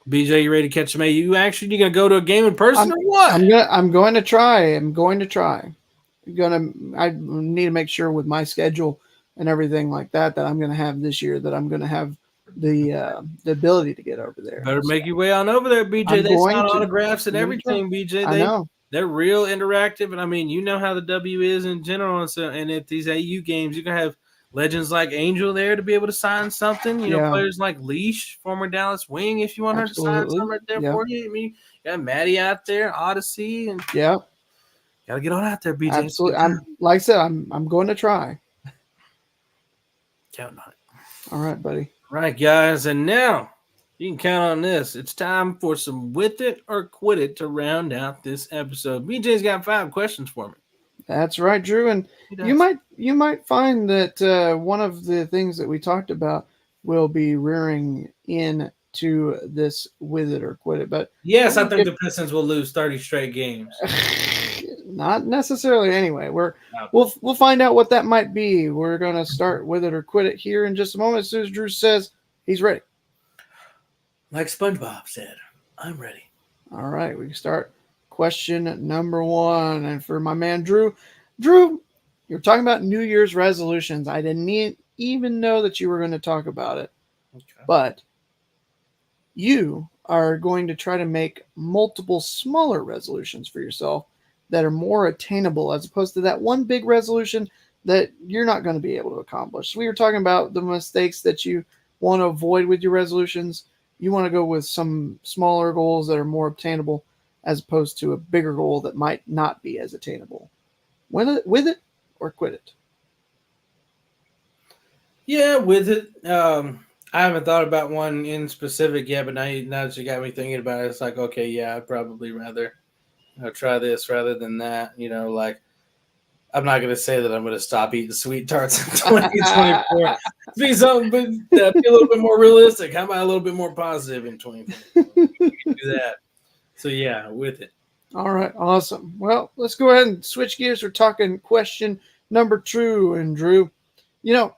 BJ, you ready to catch some AU action? You gonna go to a game in person or what? I'm going to try. I need to make sure with my schedule and everything like that I'm going to have this year, that I'm going to have the ability to get over there. Better make your way on over there, BJ. They sign autographs and everything, BJ. I know. They're real interactive, and I mean, you know how the W is in general, and at these AU games, you can have legends like Angel there to be able to sign something. Players like Leash, former Dallas wing, if you want her to sign something right there for you. I mean, you got Maddie out there, Odyssey, and gotta get on out there, BJ. Absolutely. Like I said, I'm going to try. Count on it. All right, buddy. Right, guys, and now you can count on this. It's time for some With It or Quit It to round out this episode. BJ's got 5 questions for me. That's right, Drew. And you might find that one of the things that we talked about will be rearing into this With It or Quit It. But yes, I think the Pistons will lose 30 straight games. Not necessarily. Anyway, we'll find out what that might be. We're going to start With It or Quit It here in just a moment, as soon as Drew says he's ready. Like SpongeBob said, I'm ready. All right, we can start question number 1. And for my man, Drew, you're talking about New Year's resolutions. I didn't even know that you were going to talk about it. Okay. But you are going to try to make multiple smaller resolutions for yourself that are more attainable as opposed to that one big resolution that you're not going to be able to accomplish. We were talking about the mistakes that you want to avoid with your resolutions. You want to go with some smaller goals that are more obtainable as opposed to a bigger goal that might not be as attainable. With it or quit it? Yeah, with it. I haven't thought about one in specific yet, but now that you got me thinking about it, it's like, okay, yeah, I'd probably rather try this rather than that. Like, I'm not going to say that I'm going to stop eating sweet tarts in 2024. Be something, but be a little bit more realistic. How about a little bit more positive in 2024? We can do that. So, yeah, with it. All right, awesome. Well, let's go ahead and switch gears. We're talking question number 2. And Drew, it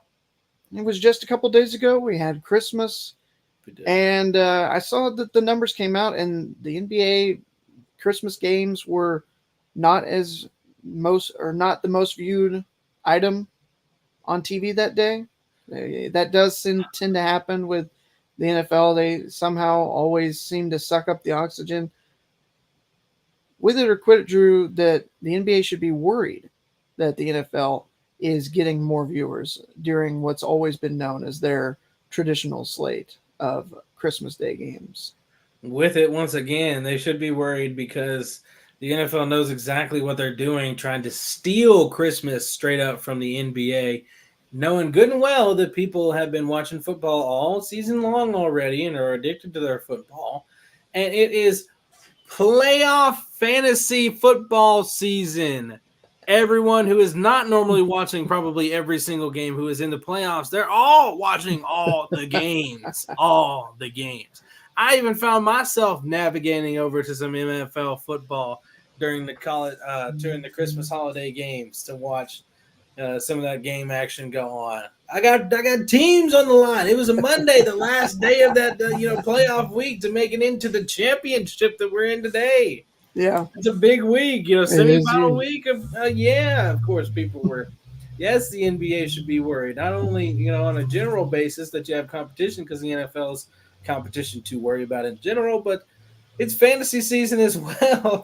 was just a couple days ago. We had Christmas, and I saw that the numbers came out, and the NBA Christmas games were not the most viewed item on TV that day. That does tend to happen with the NFL. They somehow always seem to suck up the oxygen. With it or quit it, Drew, that the NBA should be worried that the NFL is getting more viewers during what's always been known as their traditional slate of Christmas Day games. With it, once again, they should be worried because the NFL knows exactly what they're doing, trying to steal Christmas straight up from the NBA, knowing good and well that people have been watching football all season long already and are addicted to their football. And it is playoff fantasy football season. Everyone who is not normally watching probably every single game who is in the playoffs, they're all watching all the games. All the games. I even found myself navigating over to some NFL football during the Christmas holiday games to watch some of that game action go on. I got teams on the line. It was a Monday, the last day of that playoff week to make it into the championship that we're in today. Yeah, it's a big week, semifinal week of of course people were. Yes, the NBA should be worried. Not only on a general basis that you have competition because the NFL's competition to worry about in general, but it's fantasy season as well.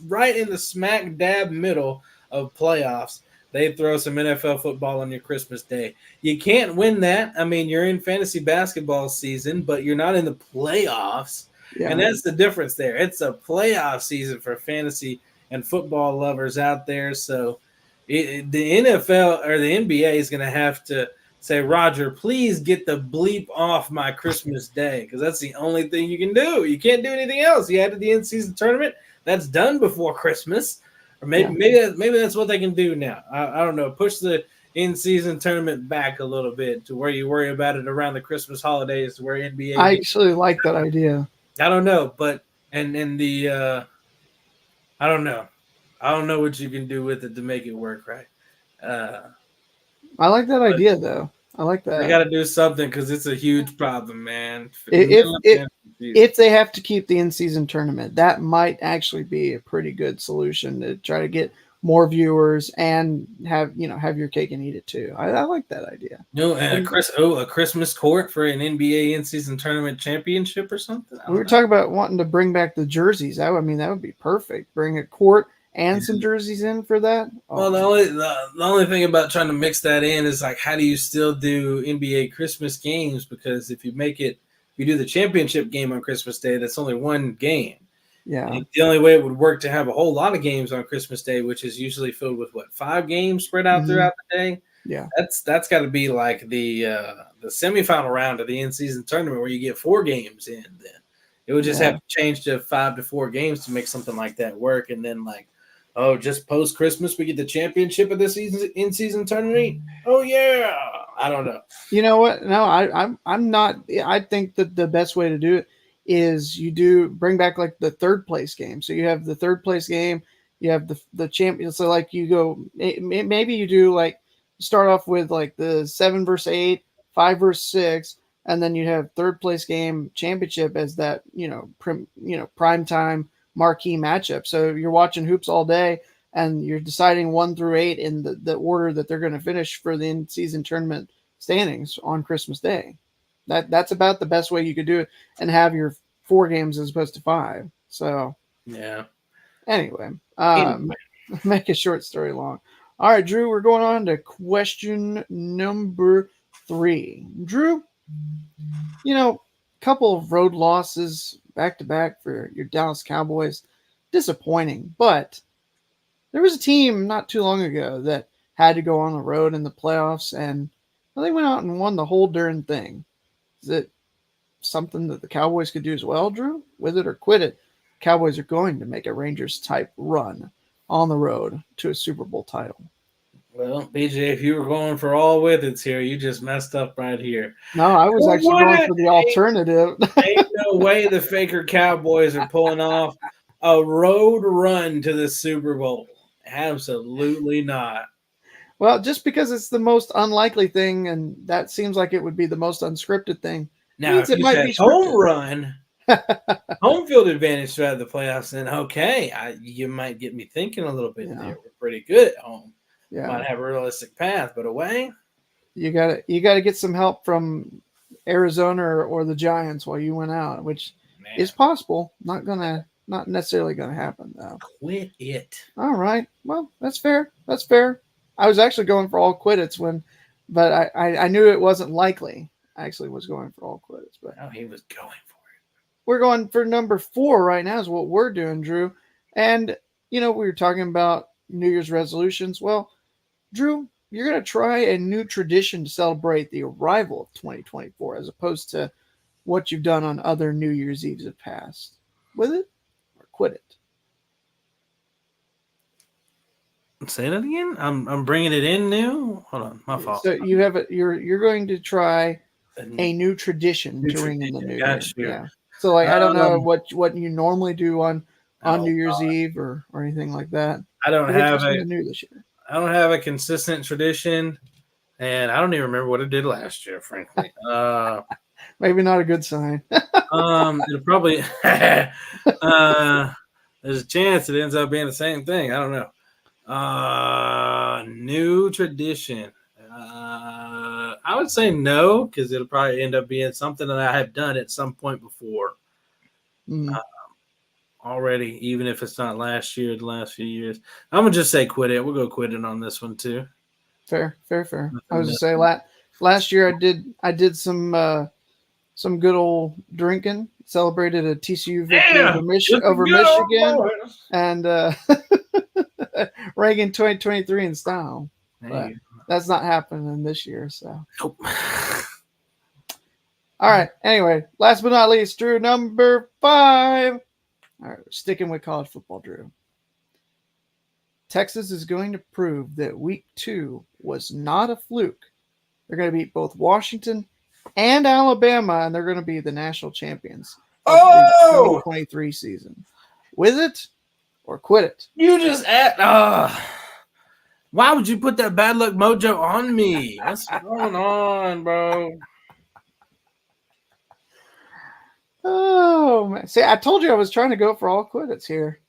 Right in the smack dab middle of playoffs, they throw some NFL football on your Christmas Day. You can't win that. I mean, you're in fantasy basketball season, but you're not in the playoffs. Yeah. And that's the difference there. It's a playoff season for fantasy and football lovers out there. So the NFL or the NBA is going to have to say, Roger, please get the bleep off my Christmas Day, because that's the only thing you can do. You can't do anything else. You added the in-season tournament. That's done before Christmas. Or maybe that's what they can do now. I don't know. Push the in-season tournament back a little bit to where you worry about it around the Christmas holidays, where NBA. I actually like that idea. I don't know, but and the I don't know. I don't know what you can do with it to make it work right. I like that idea, though. I like that. They got to do something because it's a huge problem, man. If they have to keep the in-season tournament, that might actually be a pretty good solution to try to get more viewers and have your cake and eat it too. I like that idea. And a Christmas court for an NBA in-season tournament championship or something. We were talking about wanting to bring back the jerseys. That would be perfect. Bring a court and some jerseys in for that. Well, the only thing about trying to mix that in is like, how do you still do NBA Christmas games? Because if you do the championship game on Christmas Day, that's only one game. Yeah. And the only way it would work to have a whole lot of games on Christmas Day, which is usually filled with 5 games spread out throughout the day. Yeah. That's got to be like the semifinal round of the in-season tournament where you get 4 games in. Then it would just have to change to 5 to 4 games to make something like that work. And then just post Christmas we get the championship of this in-season tournament. Oh yeah, I don't know. You know what? No, I'm not. I think that the best way to do it is you bring back like the third place game. So you have the third place game, you have the champion. So like you go, maybe you do like start off with like the 7 versus 8, 5 versus 6, and then you have third place game championship as that prime time marquee matchup. So you're watching hoops all day and you're deciding 1 through 8 in the order that they're going to finish for the in-season tournament standings on Christmas Day. That's about the best way you could do it and have your 4 games as opposed to 5. So Yeah. anyway, make a short story long. All right, Drew, we're going on to question number 3. Drew, couple of road losses back to back for your Dallas Cowboys. Disappointing, but there was a team not too long ago that had to go on the road in the playoffs, and they went out and won the whole darn thing. Is it something that the Cowboys could do as well, Drew? With it or quit it? Cowboys are going to make a Rangers-type run on the road to a Super Bowl title. Well, BJ, if you were going for all with it's here, you just messed up right here. No, I was actually going for the alternative. Ain't no way the Faker Cowboys are pulling off a road run to the Super Bowl. Absolutely not. Well, just because it's the most unlikely thing, and that seems like it would be the most unscripted thing. Now, if you said home run, home field advantage throughout the playoffs, then okay, you might get me thinking a little bit there. We're pretty good at home. Yeah. Might have a realistic path, but away, you gotta get some help from Arizona or the Giants while you went out, which is possible. Not necessarily gonna happen though. Quit it. All right. Well, that's fair. That's fair. I was actually going for all quit it's but I knew it wasn't likely. I actually was going for all quit it's, but he was going for it. We're going for number 4 right now is what we're doing, Drew. And we were talking about New Year's resolutions. Well, Drew, you're going to try a new tradition to celebrate the arrival of 2024 as opposed to what you've done on other New Year's Eves of past. With it or quit it? Say that again? I'm bringing it in new? Hold on, my fault. So you have you're going to try a new tradition to ring in the new year. Yeah. So I don't know what you normally do on New Year's Eve or anything like that. I don't have new this year. I don't have a consistent tradition, and I don't even remember what I did last year, frankly. Maybe not a good sign. It'll probably there's a chance it ends up being the same thing. I don't know. New tradition. I would say no, because it'll probably end up being something that I have done at some point before. Already, even if it's not last year, the last few years. I'm gonna just say quit it. We'll go quit it on this one too. Fair. I was gonna say last year I did some good old drinking. Celebrated a TCU victory over Michigan, and Reagan 2023 in style. But that's not happening this year. So nope. All right. Anyway, last but not least, Drew, number 5. All right, we're sticking with college football, Drew. Texas is going to prove that week 2 was not a fluke. They're going to beat both Washington and Alabama, and they're going to be the national champions of the 2023 season. With it or quit it? You just why would you put that bad luck mojo on me? What's going on, bro? Oh, man. See, I told you I was trying to go for all quit it's here.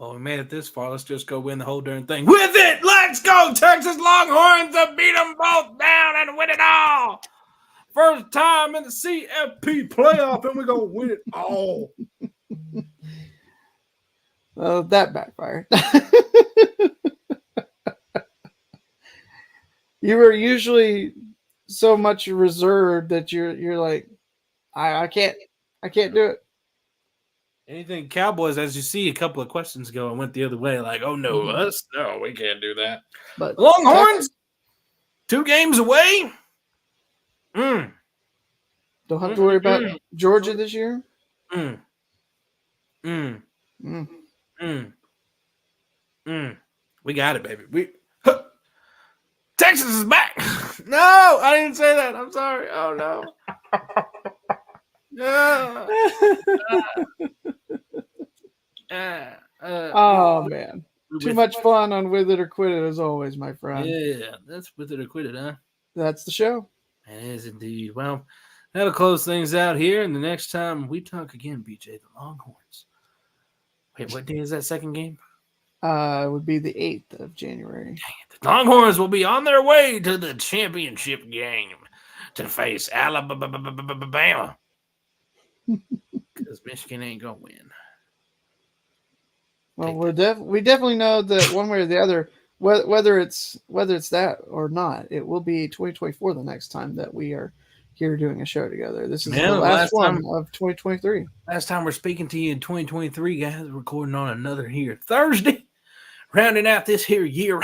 Well, we made it this far. Let's just go win the whole darn thing. With it! Let's go, Texas Longhorns, to beat them both down and win it all. First time in the CFP playoff, and we're going to win it all. Well, that backfired. You were usually so much reserved that you're like, I can't do it. Anything Cowboys, as you see a couple of questions ago, I went the other way, like, oh no, us? No, we can't do that. But Longhorns, 2 games away. Don't have to worry about Georgia this year. We got it, baby. Texas is back. No, I didn't say that. I'm sorry. Oh no. Oh man, too much fun on With It or Quit It as always, my friend. Yeah, that's With It or Quit It, huh? That's the show. It is indeed. Well, that'll close things out here. And the next time we talk again, BJ, the Longhorns. Wait, what day is that second game? It would be the 8th of January. The Longhorns will be on their way to the championship game to face Alabama. Because Michigan ain't going to win. Well, we definitely know that one way or the other, whether it's that or not, it will be 2024 the next time that we are here doing a show together. This is the last one of 2023. Last time we're speaking to you in 2023, guys. We're recording on another here Thursday, rounding out this here year.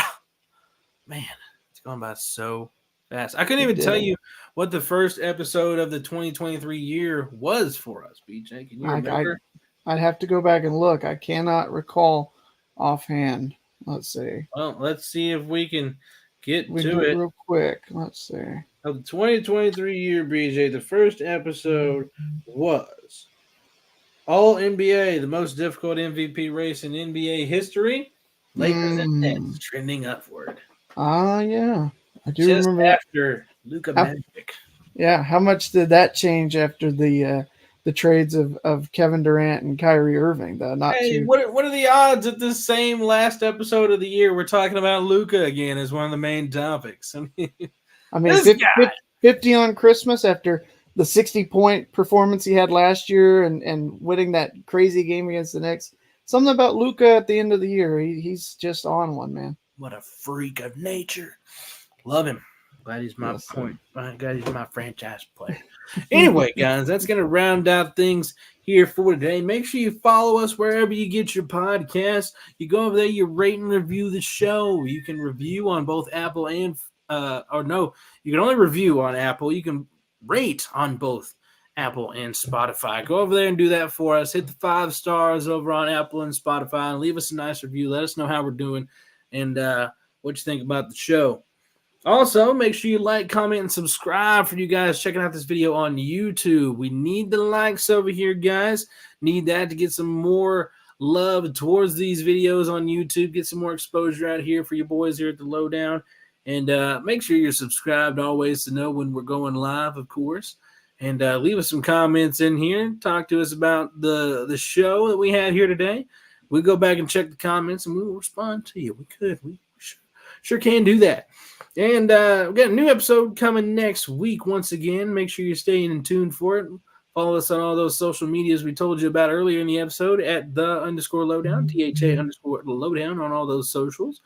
Man, it's going by so fast. I couldn't even tell you what the first episode of the 2023 year was for us, BJ. Can you remember? I'd have to go back and look. I cannot recall offhand. Let's see. Well, let's see if we can get to it real quick. Let's see. Of the 2023 year, BJ, the first episode was All NBA, the most difficult MVP race in NBA history. Lakers and Nets trending upward. Yeah. I do just remember after Luka Magic. Yeah, how much did that change after the trades of Kevin Durant and Kyrie Irving, though? What are the odds that this same last episode of the year we're talking about Luka again as one of the main topics? I mean 50 on Christmas after the 60-point performance he had last year and winning that crazy game against the Knicks. Something about Luka at the end of the year. He's just on one, man. What a freak of nature. Love him. Glad he's my point. Glad he's my franchise player. Anyway, guys, that's going to round out things here for today. Make sure you follow us wherever you get your podcast. You go over there, you rate and review the show. You can review on both Apple and you can only review on Apple. You can rate on both Apple and Spotify. Go over there and do that for us. Hit the 5 stars over on Apple and Spotify and leave us a nice review. Let us know how we're doing and what you think about the show. Also, make sure you like, comment, and subscribe for you guys checking out this video on YouTube. We need the likes over here, guys. Need that to get some more love towards these videos on YouTube. Get some more exposure out here for you boys here at the Lowdown. And make sure you're subscribed always to know when we're going live, of course. And leave us some comments in here. Talk to us about the show that we had here today. We'll go back and check the comments, and we will respond to you. We sure can do that. And we've got a new episode coming next week once again. Make sure you're staying in tune for it. Follow us on all those social medias we told you about earlier in the episode at _Lowdown, THA_Lowdown on all those socials.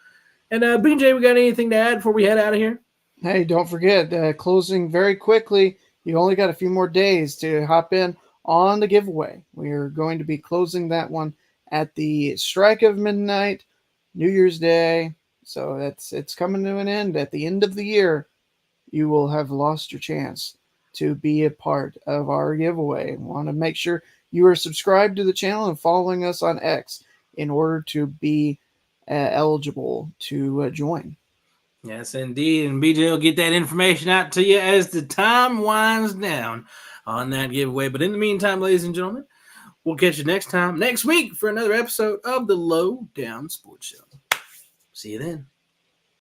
And BJ, we got anything to add before we head out of here? Hey, don't forget, closing very quickly. You only got a few more days to hop in on the giveaway. We are going to be closing that one at the strike of midnight, New Year's Day. So it's coming to an end. At the end of the year, you will have lost your chance to be a part of our giveaway. Want to make sure you are subscribed to the channel and following us on X in order to be eligible to join. Yes, indeed. And BJ will get that information out to you as the time winds down on that giveaway. But in the meantime, ladies and gentlemen, we'll catch you next week for another episode of the Lowdown Sports Show. See you then.